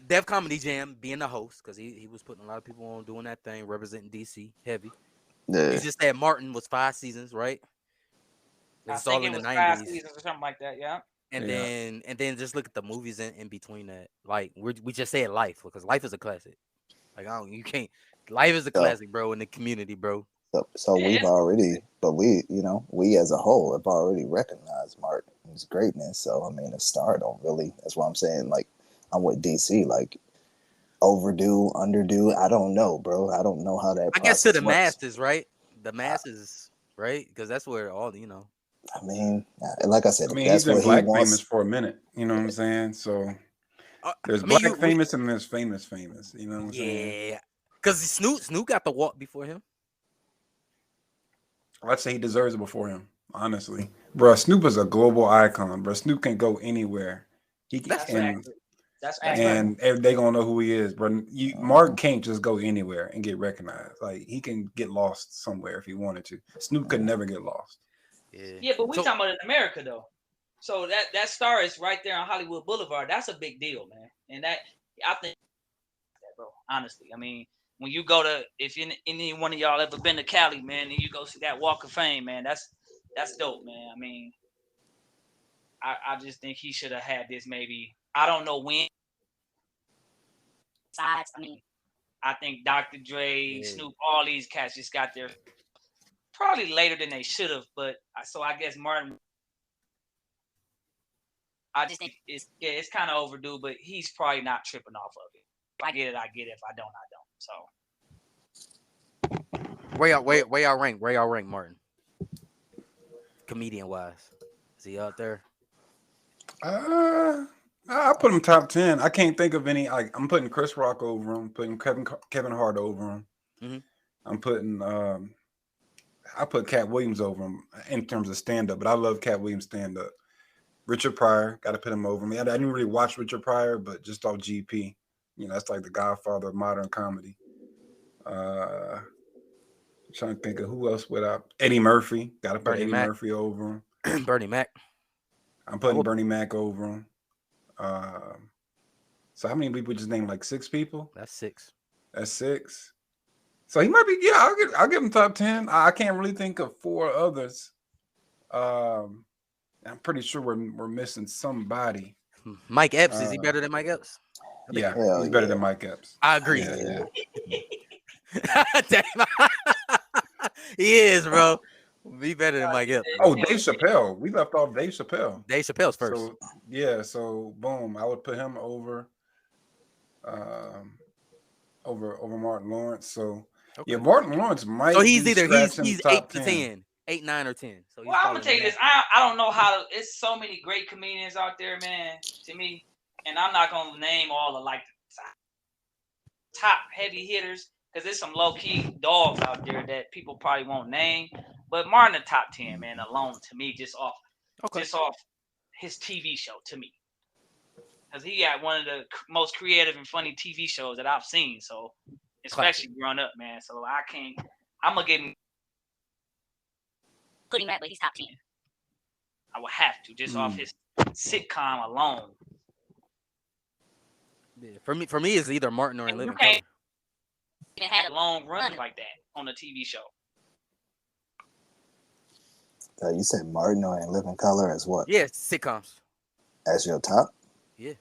Def Comedy Jam being the host, because he was putting a lot of people on doing that thing, representing DC heavy. Yeah. You just said Martin was 5 seasons, right? I It's think all it in the was 5 90s. seasons or something like that, yeah. And Yeah. then just look at the movies in between that. Like we just said Life, because Life is a classic. Like you can't. Life is a classic, bro, in the community, bro. So we've already, but we as a whole have already recognized Martin's greatness. So I mean, the star don't really. That's what I'm saying. Like I'm with DC. Like overdue, underdue. I don't know, bro. I don't know how that. I guess to the works. masses, right? The masses, right? Because that's where all I mean, like I said, he's that's been what black he wants. famous for a minute. You know what I'm saying? So there's I mean, black famous and there's famous. You know what I'm saying? Yeah, because Snoop got the walk before him. I'd say he deserves it before him, honestly. Bro, Snoop is a global icon, bro. Snoop can go anywhere. That's and they gonna know who he is, bro. Mark can't just go anywhere and get recognized. Like he can get lost somewhere if he wanted to. Snoop could never get lost. Yeah, but we talking about in America though. So that star is right there on Hollywood Boulevard. That's a big deal, man. And that I think that, bro. Honestly, I mean, when you go to, if any one of y'all ever been to Cali, man, and you go see that Walk of Fame, man, that's dope, man. I mean, I just think he should have had this maybe. I don't know when. Besides, I mean, I think Dr. Dre, Snoop, all these cats just got there probably later than they should have. But so I guess Martin. I just think it's kind of overdue, but he's probably not tripping off of it. If I get it, I get it. If I don't, I don't. So Where y'all rank Martin? Comedian wise, is he out there? I put him top 10. I can't think of any. Like I'm putting Chris Rock over him. Putting Kevin Hart over him. Mm-hmm. I'm putting. I put Cat Williams over him in terms of stand up, but I love Cat Williams stand up. Richard Pryor, got to put him over me. I didn't really watch Richard Pryor, but just off GP, that's like the godfather of modern comedy. I'm trying to think of who else would I. Eddie Murphy, got to put Eddie Murphy over him. Bernie Mac. I'm putting Bernie Mac over him. So how many people just named? Like 6 people? That's 6. That's 6. So he might be. Yeah, I'll give him top 10. I can't really think of 4 others. I'm pretty sure we're missing somebody. Mike Epps, is he better than Mike Epps? Yeah, he's better than Mike Epps. I agree. Yeah. He is, bro. Be better than Mike Epps. Oh, Dave Chappelle. We left off Dave Chappelle. Dave Chappelle's first. So boom, I would put him over Martin Lawrence. So Martin Lawrence might. So he's be either he's 8 to 10. 10, 8, 9, or 10. So well, I'm gonna tell you this. I don't know how. It's so many great comedians out there, man. To me, and I'm not gonna name all the like top heavy hitters because there's some low key dogs out there that people probably won't name. But Martin, the top 10, man, alone to me, just off his TV show to me. because he got one of the most creative and funny TV shows that I've seen. So, especially growing up, man. So I'm gonna give him. Put him at least top 10. I will have to just off his sitcom alone. Yeah, for me, it's either Martin or In Living Color. Even had a long run like that on a TV show. You said Martin or In Living Color as what? Yeah, sitcoms. As your top? Yeah.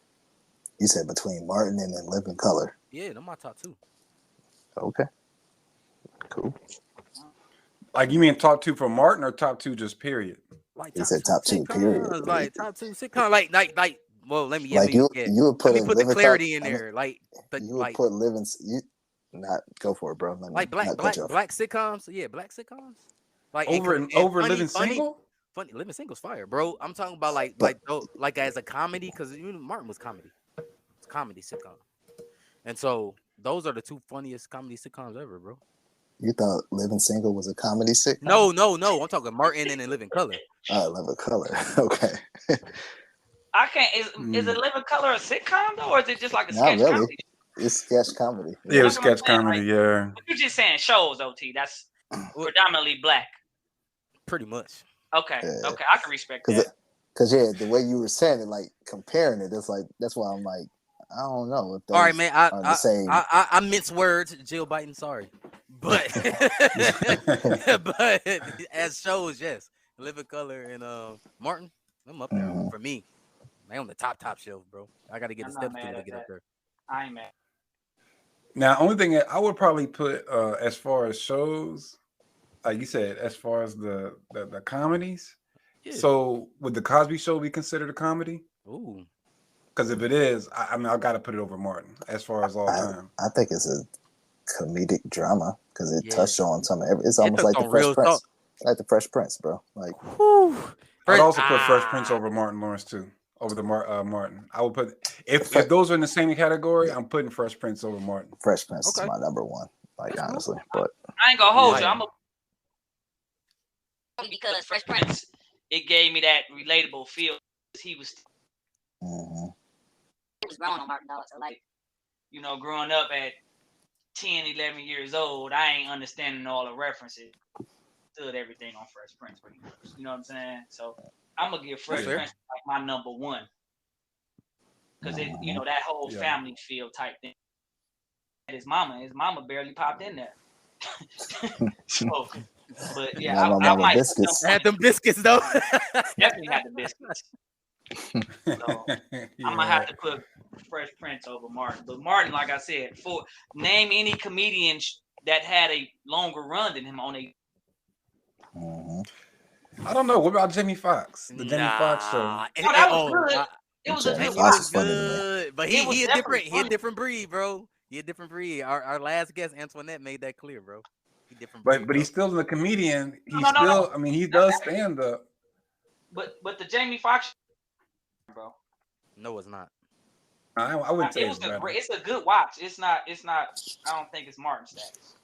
You said between Martin and In Living Color. Yeah, they're my top 2. Okay. Cool. Like you mean top 2 for Martin or top 2 just period? Like he said top 2 period. Like top 2 sitcoms. Like. Well, let me. Like you would put the clarity in there. Like you would put living. You not go for it, bro. Like black sitcoms. Yeah, black sitcoms. Like over funny, Living Single. Funny, Living Single's fire, bro. I'm talking about like as a comedy, because Martin was comedy. It's a comedy sitcom, and so those are the 2 funniest comedy sitcoms ever, bro. You thought Living Single was a comedy sitcom? No. I'm talking Martin and In Living Color. Living Color. Okay. I can't. Is it Living Color a sitcom though, or is it just like a sketch comedy? It's sketch comedy. Yeah, it's sketch comedy. Yeah. You're just saying shows, OT. That's predominantly black. Pretty much. Okay. Yeah. Okay, I can respect that. Because the way you were saying it, like comparing it, it's like that's why I'm like, I don't know if those all right, man. are the same. I mince words, Jill Biden. Sorry, but but as shows, yes, Living Color and Martin, I'm up there for me. They on the top shelf, bro. I got to get a step to get up there. I ain't mad. Now, only thing I would probably put as far as shows, like you said, as far as the comedies. Yeah. So would the Cosby Show be considered a comedy? Ooh. Because if it is, I mean, I got to put it over Martin as far as all time. I think it's a comedic drama because it touched on some. It's almost like the Fresh Prince, like the Fresh Prince, bro. Like, I'd also put Fresh Prince over Martin Lawrence too. Over the Martin, I would put if those are in the same category, I'm putting Fresh Prince over Martin. Fresh Prince is my number 1, like honestly. But I ain't gonna hold you. Because Fresh Prince, it gave me that relatable feel. He was growing on Martin Dog, so like, growing up at 10, 11 years old, I ain't understanding all the references. Stood everything on Fresh Prince pretty much. You know what I'm saying? So I'm gonna give Fresh Prince like my number 1 because it, that whole family feel type thing. His mama barely popped in there. So, but yeah, I might had them biscuits though. Definitely had the biscuits. So I might have to put Fresh Prince over Martin. But Martin, like I said, name any comedian that had a longer run than him on a. I don't know. What about Jamie Foxx? The Jamie Foxx show. That was good. It was good, but he a different breed, bro. He a different breed. Our last guest, Antoinette, made that clear, bro. He different breed, but he's still a comedian. I mean, he does stand up. But the Jamie Foxx, bro. No, it's not. I wouldn't say it's a good watch. It's not. I don't think it's Martin status.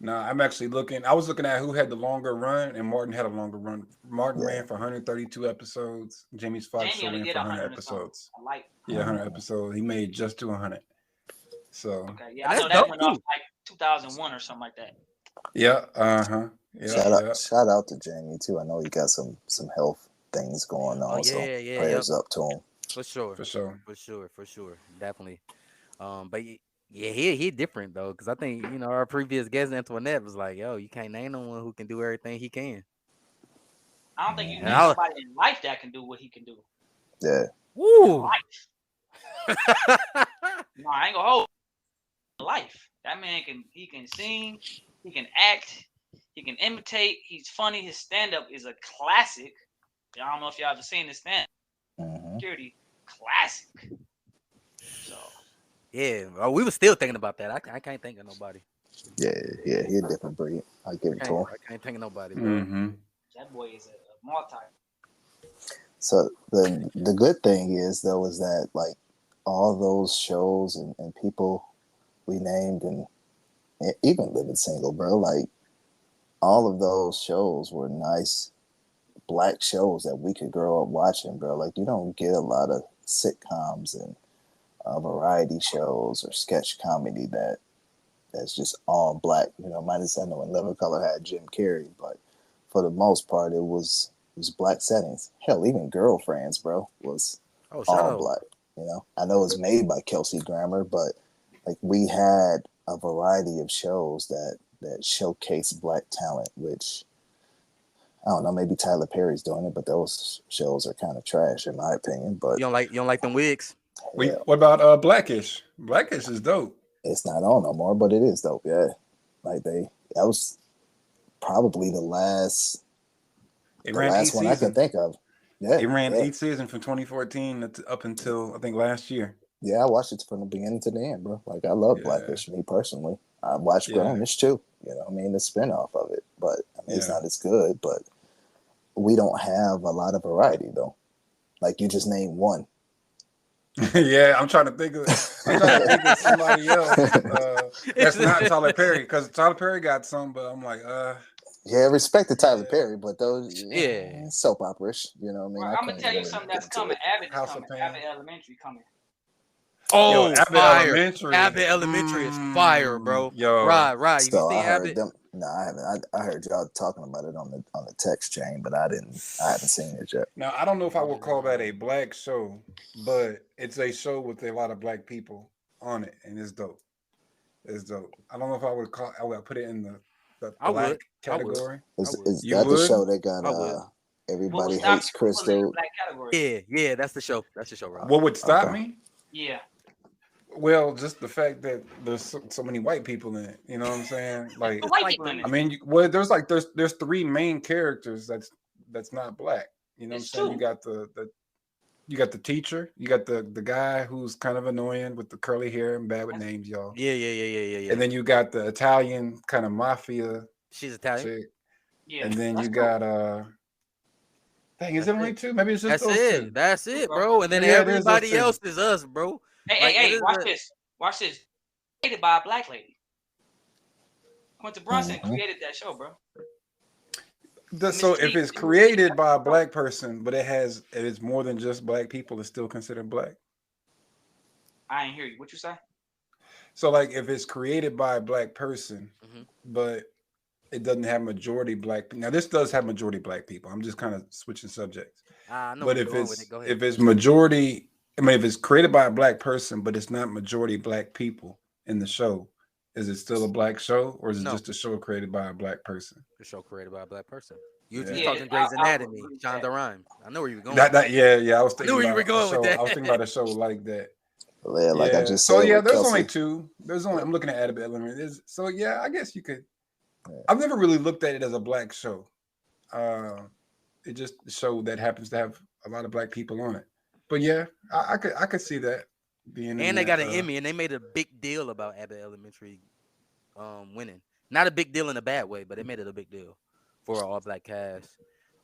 No, I'm actually looking. I was looking at who had the longer run, and Martin had a longer run. Martin ran for 132 episodes. Jamie Foxx ran for 100 episodes. 100 episodes. He made just to 100. So I know that went off like 2001 or something like that. Yeah. Yeah. Shout out to Jamie too. I know he got some health things going on. So prayers up to him. For sure. Definitely. But yeah, he different though, because I think our previous guest Antoinette was like, "Yo, you can't name no one who can do everything he can." I don't think you know somebody in life that can do what he can do. Yeah. Woo. No, I ain't gonna hold life. That man he can sing, he can act, he can imitate. He's funny. His stand up is a classic. I don't know if y'all ever seen his stand. Security classic. So. Yeah, we were still thinking about that. I can't think of nobody. Yeah, he a different breed. I give it to him. I can't think of nobody. That boy is a multi. So the good thing is though is that like all those shows and people we named and even Living Single, bro, like all of those shows were nice black shows that we could grow up watching, bro. Like you don't get a lot of sitcoms and variety shows or sketch comedy that's just all black. You know, minus I know in Living Color had Jim Carrey, but for the most part, it was black settings. Hell, even Girlfriends, bro, was Oh, all shout out. black. You know, I know it was made by Kelsey Grammer, but like we had a variety of shows that showcase black talent, which I don't know, maybe Tyler Perry's doing it, but those shows are kind of trash in my opinion. But You don't like them wigs? yeah, What about Blackish? Blackish is dope. it's not on no more, but it is dope. Yeah, like that was probably the last It ran 8 one I can seasons. think of. Yeah, It ran yeah. 8 seasons from 2014 up until I think last year. Yeah, I watched it from the beginning to the end, bro. Like I love Yeah. Blackish, me personally. I watched Yeah. Grownish too. You know, what I mean the spinoff of it, but I mean it's Yeah. not as good. But we don't have a lot of variety though. Like you just named one. Yeah, I'm trying to think of somebody else that's not Tyler Perry, because Tyler Perry got some, but I'm like, Yeah, respect to Tyler Yeah. Perry, but those Yeah. soap opera-ish. You know what I mean? Well, I I'm gonna couldn't tell you really something get that's into coming. it. Abbott is House of coming. Pain. Abbott Elementary coming. Oh, Abbott fire. Elementary. Abbott Elementary is fire, bro. Yo. Right. You So seen I heard Abbott? them. No, I haven't. I heard y'all talking about it on the text chain, but I haven't seen it yet. Now, I don't know if I would call that a black show, but it's a show with a lot of black people on it, and it's dope. It's dope. I don't know if I would put it in the I black would. category. Is would. You that the would? show that got I would. Everybody What would Hates stop you from putting it in the Crystal? black category? Yeah, that's the show. That's the show, Rob. What would stop Okay. me? Yeah. Well, just the fact that there's so many white people in it. You know what I'm saying? Like, The white like people in when- it. I mean, there's 3 main characters that's not black. You know what I'm It's saying? two. You got the teacher, you got the guy who's kind of annoying with the curly hair and bad with names, y'all. Yeah. And then you got the Italian kind of mafia She's Italian. chick. Yeah. And then That's you cool. got dang, is That's it only it. 2? Maybe it's just That's those it. 2. That's it, bro. And then Yeah, there's those everybody two. else is us, bro. Hey, Like, it hey, is watch a- this. Watch this. Created by a black lady. Quinta Brunson Mhm. created that show, bro. So if it's created by a black person, but it's more than just black people, it's still considered black. I ain't hear you. What you say? So like if it's created by a black person, Mhm. but it doesn't have majority black. Now this does have majority black people. I'm just kind of switching subjects. I know But where if you're going with it's it. Go ahead. if it's majority, I mean if it's created by a black person, but it's not majority black people in the show, is it still a black show, or is it No. just a show created by a black person? The show created by a black person. You Yeah. just Yeah, talking Grey's I Anatomy, agree with Shonda that. Rhimes. I know where you were going. Yeah, I was thinking where you about were going a with show. that. I was thinking about a show like that. Yeah, like I just said. So yeah, with there's Kelsey. only 2. I'm looking at Abbott Elementary. So yeah, I guess you could. Yeah. I've never really looked at it as a black show. It just a show that happens to have a lot of black people on it. But yeah, I could see that being. And they got an Emmy, and they made a big deal about Abbott Elementary winning. Not a big deal in a bad way, but they made it a big deal for an all black cast.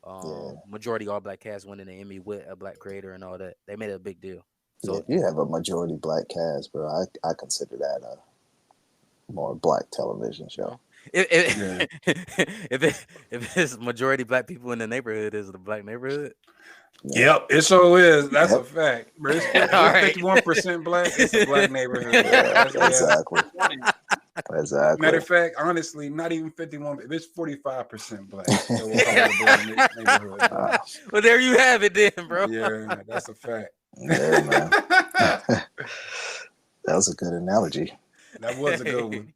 Yeah. Majority all black cast winning an Emmy with a black creator and all that. They made it a big deal. So Yeah, if you have a majority black cast, bro, I consider that a more black television show. if it's majority black people in the neighborhood, is it a black neighborhood? Yep, it sure is. That's Yep. a fact. But it's All right. 51% black. It's a black neighborhood. Yeah, Yeah. exactly. Exactly. Matter of fact, honestly, not even 51. It's 45% black. So we'll call it a black neighborhood. Wow. Well, there you have it, then, bro. Yeah, that's a fact. Yeah, man. That was a good analogy. That was a good one.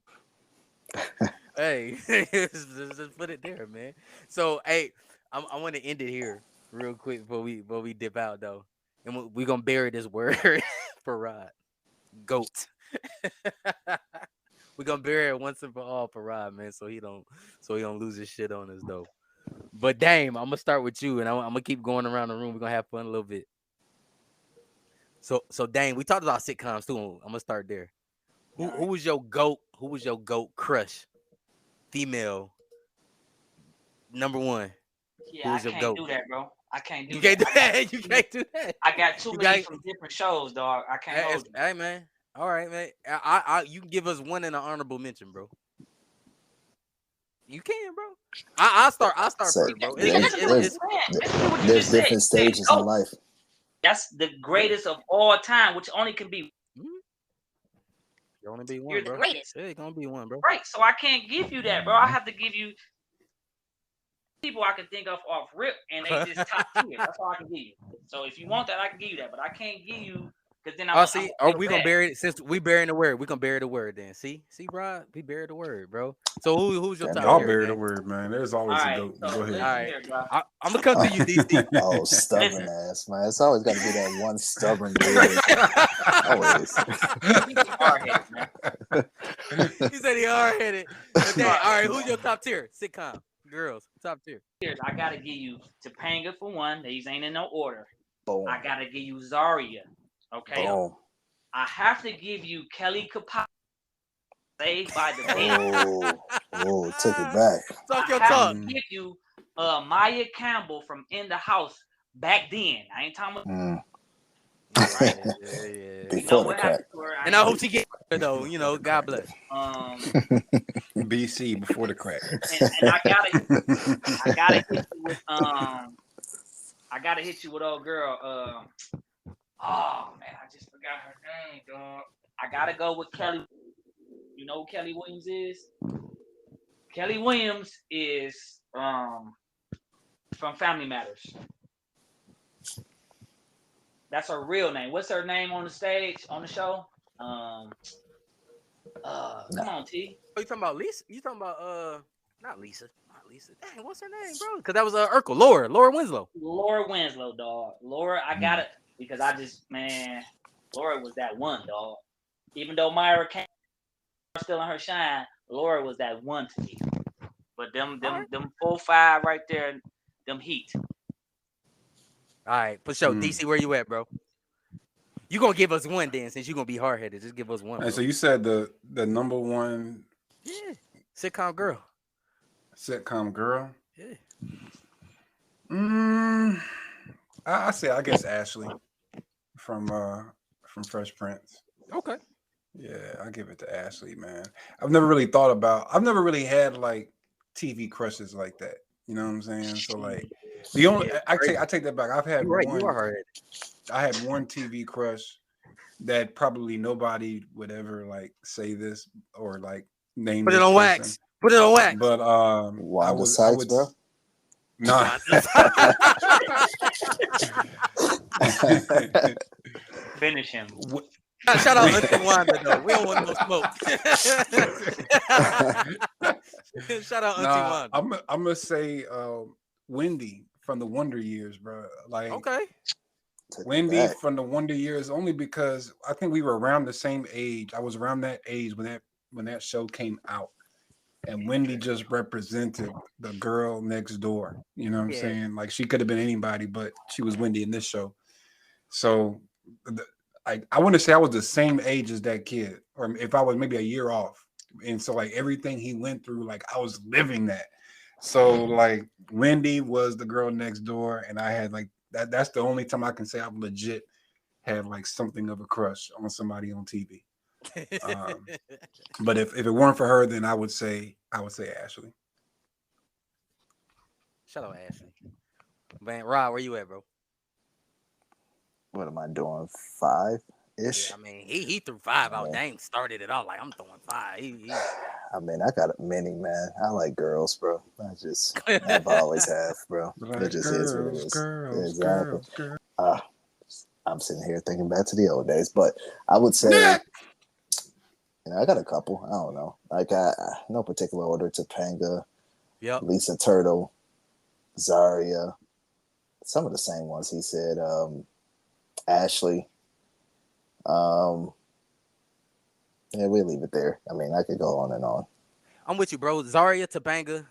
Hey, just put it there, man. So, hey, I want to end it here real quick before we dip out though, and we're gonna bury this word for Rod, goat. We're gonna bury it once and for all for Rod, man, so he don't lose his shit on us though. But Dame, I'm gonna start with you, and I'm gonna keep going around the room. We're gonna have fun a little bit. So Dame, we talked about sitcoms too. I'm gonna start there. Who was your goat? Who was your goat crush? Female. Number 1. Yeah, I Who's your can't goat? do that, bro. I can't do You that. can't do that. You can't do that. I got too You many got- from different shows, dog. I can't Hey, hold you. hey, man. All right, man. I you can give us one in an honorable mention, bro. You can, bro. I'll start So, first, bro. there's- Listen to what you just said. There's Listen to what you different just said. stages Say in goat. life. That's the greatest of all time, which only can be. You only be one, You're the bro. greatest. Yeah, it's gonna be one, bro. Right. So I can't give you that, bro. I have to give you people I can think of off rip, and they just top tier. That's all I can give you. So if you want that, I can give you that, but I can't give you because then I'm. See, are we gonna bury it since we burying the word? We gonna bury the word then. See, Rod, we buried the word, bro. So who's your top Y'all tier, bury the man? word, man. There's always All a right, goat. so Go ahead. listen All right. here, bro. I'm gonna come to you, DC. Oh, stubborn ass, man. It's always got to be that one stubborn dude. Always. Hard-headed, man. He said he hard-headed. But dang, all right, who's your top tier? Sitcom girls, top tier. I gotta give you Topanga for one. These ain't in no order. Boom. I gotta give you Zaria. Okay. Boom. I have to give you Kelly Kapowski. Saved by the Bell. Oh, took it back. Talk your I have talk. to give you Maya Campbell from In the House back then. I ain't talking about. Right. Yeah. Before the crack. And I hope she gets though. You know, God bless. BC before the crack. And I gotta hit you with I gotta hit you with old girl. Oh man, I just forgot her name, dog. I gotta go with Kelly. You know who Kelly Williams is? Kelly Williams is from Family Matters. That's her real name. What's her name on the stage, on the show? Come on, T. Oh, you talking about Lisa? You talking about not Lisa. Not Lisa. Dang, what's her name, bro? Because that was Urkel. Laura Winslow. Laura Winslow, dog. Laura, I got it because Laura was that one, dog. Even though Myra came still in her shine, Laura was that one to me. But them 4-5 right there, them heat. All right, for sure. DC, where you at, bro? You gonna give us one then, since you gonna be hard headed. Just give us one. And so you said the number one sitcom girl. Sitcom girl. Yeah. I guess Ashley from Fresh Prince. Okay. Yeah, I give it to Ashley, man. I've never really had like TV crushes like that. You know what I'm saying? So like the only I take that back. I've had one. You are hard-headed. I had one TV crush that probably nobody would ever like say this or like name. Put it on wax. Put it on wax. But Wanda Sykes, bro. Nah. Finish him. Shout out Auntie Wanda though. We don't want no smoke. Shout out Auntie Wanda. I'm gonna say Wendy from the Wonder Years, bro. Like okay. Wendy from the Wonder Years, only because I think we were around the same age. I was around that age when that show came out. And Wendy just represented the girl next door. You know what I'm saying? Like she could have been anybody, but she was Wendy in this show. So I want to say I was the same age as that kid, or if I was maybe a year off. And so like everything he went through, like I was living that. So like Wendy was the girl next door, and I had like that's the only time I can say I've legit had like something of a crush on somebody on TV. But if it weren't for her, then I would say Ashley. Shout out Ashley. Man, Rod, where you at, bro? What am I doing? 5-ish? Yeah, I mean, he threw 5 out. Dang, started it all like I'm throwing 5. I mean, I got many, man. I like girls, bro. I've always have, bro. It just is what it is. Exactly. I'm sitting here thinking back to the old days, but I would say, I got a couple. I don't know. Like, no particular order. Topanga, Lisa Turtle, Zaria, some of the same ones he said. Ashley. Yeah, we'll leave it there. I mean, I could go on and on. I'm with you, bro. Zaria, Topanga,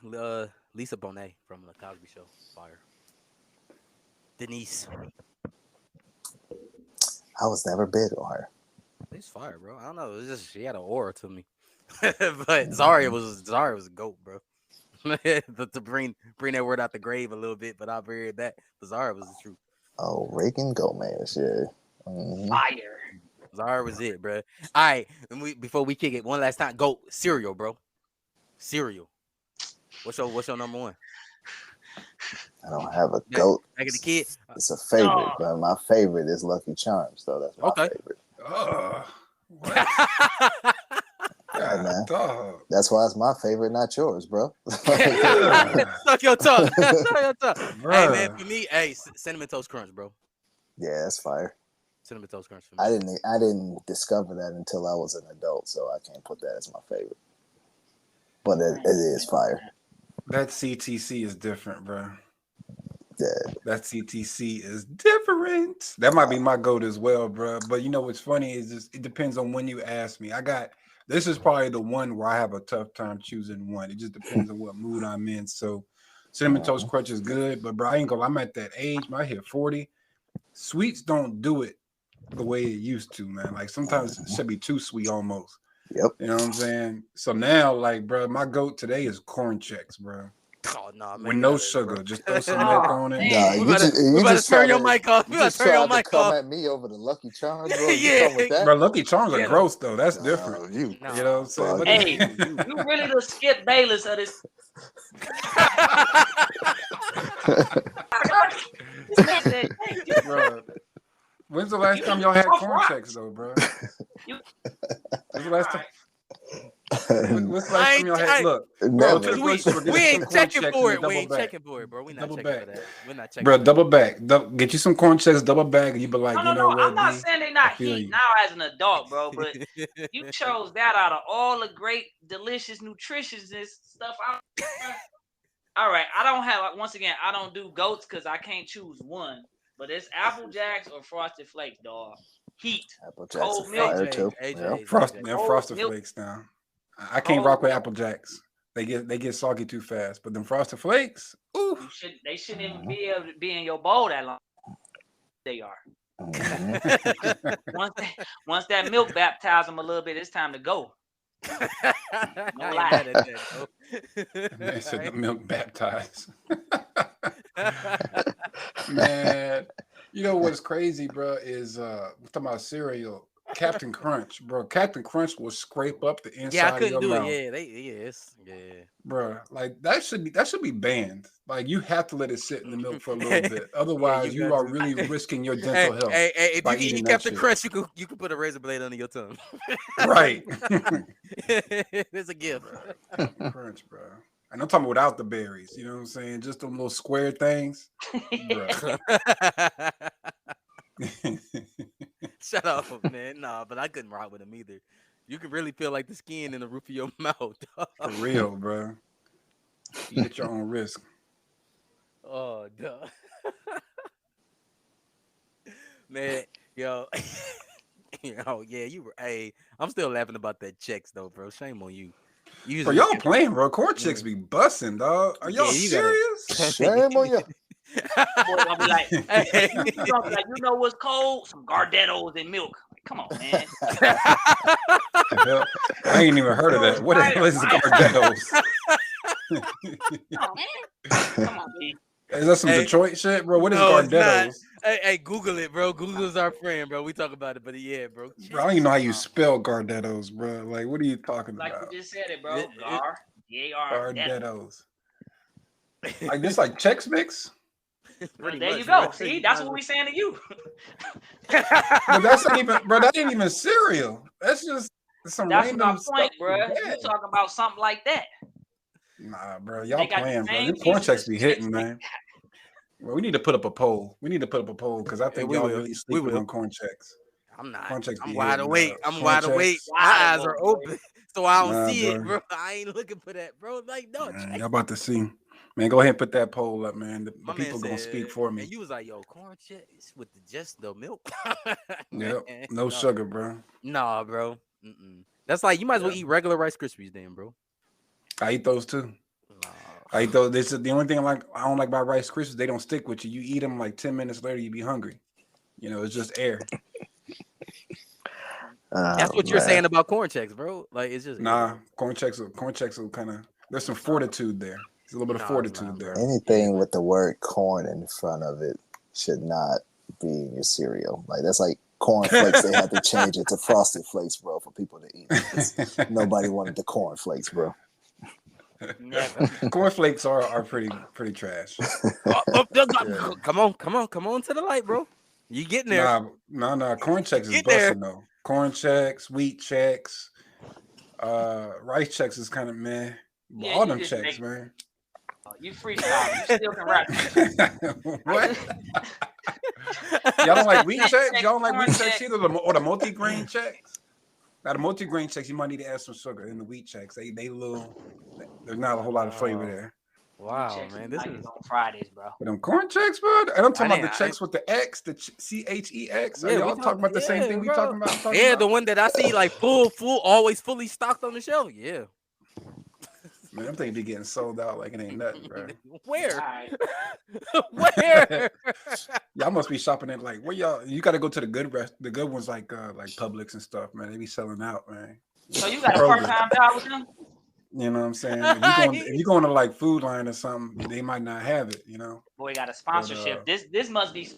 Lisa Bonet from The Cosby Show. Fire. Denise. I was never big on her. It's fire, bro. I don't know. It's just she had an aura to me. But Zaria was a goat, bro. To bring that word out the grave a little bit, but I'll bury that. But Zaria was the truth. Oh, Reagan Gomez, yeah. Mm-hmm. Fire. Zaria was it, bro. All right, before we kick it, one last time, go cereal, bro. Cereal. What's your number one? I don't have a Back, goat. back at the kid. It's a favorite, Oh. but my favorite is Lucky Charms, though. That's my Okay. favorite. What? Yeah, man. Dog. That's why it's my favorite, not yours, bro. Suck your tongue. Suck your tongue. Hey man, Bruh. for me, cinnamon toast crunch, bro. Yeah, that's fire. Cinnamon toast crunch for me. I didn't discover that until I was an adult, so I can't put that as my favorite. But it is fire. That CTC is different, bro. Yeah. That CTC is different. That might be my goat as well, bro. But you know what's funny is just, it depends on when you ask me. This is probably the one where I have a tough time choosing one. It just depends on what mood I'm in. So cinnamon toast crunch is good, but bro, I ain't gonna. I'm at that age. I hit 40. Sweets don't do it the way it used to, man. Like sometimes it should be too sweet almost. Yep. You know what I'm saying? So now, like, bro, my goat today is corn checks, bro. Oh no, man. With no sugar. Just throw some milk on it. Nah, We better turn your mic off. We You better just turn your tried to mic come off. at me over the Lucky Charms, bro. Yeah. You come with that? Bro, Lucky Charms are Yeah. gross though. That's different. No, you. No. You know what I'm saying? Bro, Hey, you really the Skip Bayless of this. This man said, "Hey, you Bro, when's the last time y'all had corn checks though, bro? When's the last time? When's the last time y'all had? Look, Never. to the We, grocery store, get we some ain't corn checking checks for and it. a We ain't double bag. checking for it, bro. We not Double checking bag. for that. We're not checking. Bro, for that. double bag. Get you some corn checks, double bag, and you be like, No, you know what, I'm not D? saying they I not feel heat you. now as an adult, bro, but you chose that out of all the great, delicious, nutritiousness stuff out there. All right, I don't have, once again, I don't do goats because I can't choose one, but it's Apple Jacks or Frosted Flakes, dog. Heat. Apple Jacks Cold are milk. fire too. AJ, Yeah. Frosted Cold milk. Flakes now. I can't rock with Apple Jacks. They get soggy too fast. But them Frosted Flakes, ooh. They shouldn't even be able to be in your bowl that long. They are. Mhm. Once that milk baptizes them a little bit, it's time to go. I ain't mad at that, bro. They said the milk baptized. Man, you know what's crazy, bro, is we're talking about cereal. Captain Crunch, bro. Captain Crunch will scrape up the inside Yeah, I of couldn't your do mouth. it. Bro, like that should be banned. Like you have to let it sit in the milk for a little bit. Otherwise, you got are to. really risking your Hey, dental health. hey, if by you can eating eat that Captain shit. Crunch, you can put a razor blade under your tongue. Right. It's a gift. Captain Crunch, bro. And I'm talking without the berries. You know what I'm saying? Just them little square things. Bro. Shut up, man. Nah, but I couldn't rock with them either. You can really feel like the skin in the roof of your mouth. For real, bro. Eat at your own risk. Oh, duh. Man, yo. Oh, yeah, you were. Hey, I'm still laughing about that checks, though, bro. Shame on you. Bro, y'all playing, bro. Corn chicks be busting, dog. Are y'all Yeah, you gotta- serious? Shame on you. Boy, gonna be like, Hey. you gonna be like, you know what's cold? Some Gardettos and milk. Like, come on, man. Hell, I ain't even heard of that. What the hell is Gardettos? Come on, man. Is that some Hey, Detroit shit, bro? What is no, it's not. Gardettos? Hey, Google it, bro. Google's our friend, bro. We talk about it, but yeah, bro. Bro, I don't even know how you spell Gardettos, bro. Like, what are you talking Like about? you just said it, bro. It- Gar. Gardettos. Like this, like Chex Mix? Well, Pretty there much, you go. bro. See, that's what we saying to you. But that's not even, bro. That ain't even cereal. That's just some That's random my point, stuff. bro. Yeah. You talking about something like that? Nah, bro. Y'all They got the playing, bro. same These corn pieces checks as be Chex hitting, Mix. man. Well, we need to put up a poll. Because I think we y'all will. really We sleeping will. on corn checks. I'm not. Corn checks I'm be wide hitting, awake. dog. I'm Corn wide checks. awake. My Wide eyes are awake, open, so I don't Nah, see it, bro. bro. I ain't looking for that, bro. Like, no. Man, y'all about to see. Man, go ahead and put that poll up, man. The My people man gonna said, speak for and me. you was like, yo, corn chips with just the milk. Yep. Man, No nah. sugar, bro. Nah, bro. Mm-mm. That's like you might as well Yeah. eat regular Rice Krispies, then, bro. I eat those too. Nah. I eat those. This is the only thing I don't like about Rice Krispies. They don't stick with you. You eat them like 10 minutes later, you be hungry. You know, it's just air. That's what you're saying about corn checks, bro. Like it's just Nah, corn checks will kind of. There's some fortitude there. There's a little bit of Nah, fortitude nah, there. bro. Anything Yeah, with the word corn in front of it should not be in your cereal. Like that's like corn flakes. They had to change it to Frosted Flakes, bro, for people to eat. Because nobody wanted the corn flakes, bro. Never. Cornflakes are pretty trash. Come on to the light, bro. You getting there? Nah. Corn checks is Get there. busting though. Corn checks, wheat checks, rice checks is kind of meh. Yeah, All you them just checks, make- man. You freestyle. You still can rap. What? Y'all don't like wheat checks? Check, Y'all don't like corn wheat checks check. either, or the multi-grain checks? Now the multi-grain checks, you might need to add some sugar in the wheat checks. There's not a whole lot of flavor there. Wow, Checks man, you this like is it on Fridays, bro. But them corn checks, bro. And I'm talking about the didn't- checks with the X, the CHEX. Are Yeah, we y'all talking about the same thing we bro. talking about? Yeah, the one that I see like full, always fully stocked on the shelf. Yeah. Man, I'm thinking they getting sold out like it ain't nothing, bro. Where? Alright. Where? Y'all must be shopping at like where y'all. You got to go to the good ones like Publix and stuff, man. They be selling out, man. So you got a Kroger. part-time job with them? You know what I'm saying? If you going to like Food Line or something, they might not have it. You know. Boy, got a sponsorship. This must be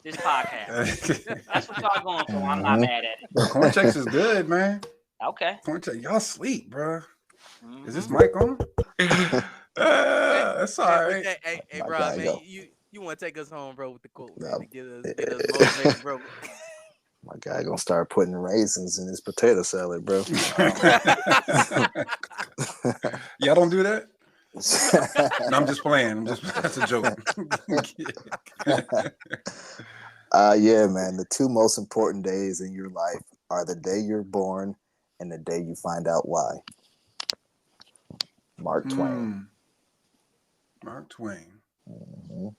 this podcast. That's what y'all going for. I'm not mad at it. Corn checks is good, man. Okay. Corn checks, y'all sleep, bro. Mhm. Is this mic on? That's all right. Hey, My bro, guy, man, yo. you want to take us home, bro, with the quote, man, No. to get us motivated, bro. My guy gonna start putting raisins in his potato salad, bro. Y'all don't do that? No, I'm just playing. That's a joke. Yeah, man. The two most important days in your life are the day you're born and the day you find out why. Mark Twain. Mark Twain. Mhm.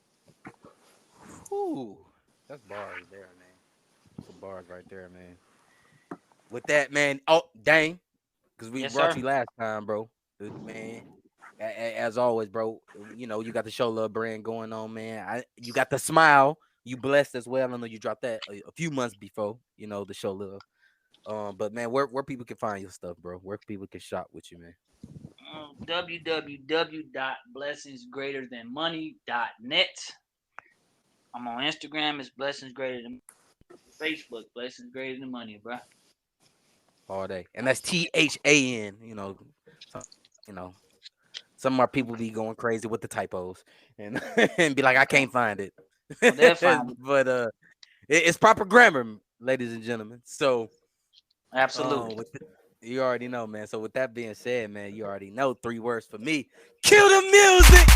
Ooh, that's bars there, man. Some bars right there, man. With that, man. Oh, dang, because we Yes, brought sir. you last time, bro. Man, as always, bro. You know you got the Show Love brand going on, man. You got the smile. You blessed as well. I know you dropped that a few months before. You know the Show Love. But man, where people can find your stuff, bro? Where people can shop with you, man? www.blessingsgreaterthanmoney.net. I'm on Instagram. It's Blessings Greater Than Facebook. Blessings Greater Than Money, bro. All day, and that's THAN. Some of our people be going crazy with the typos and and be like, I can't find it. they'll find it. But it's proper grammar, ladies and gentlemen. So Absolutely. you already know, man. So with that being said, man, you already know 3 words for me. Kill the music.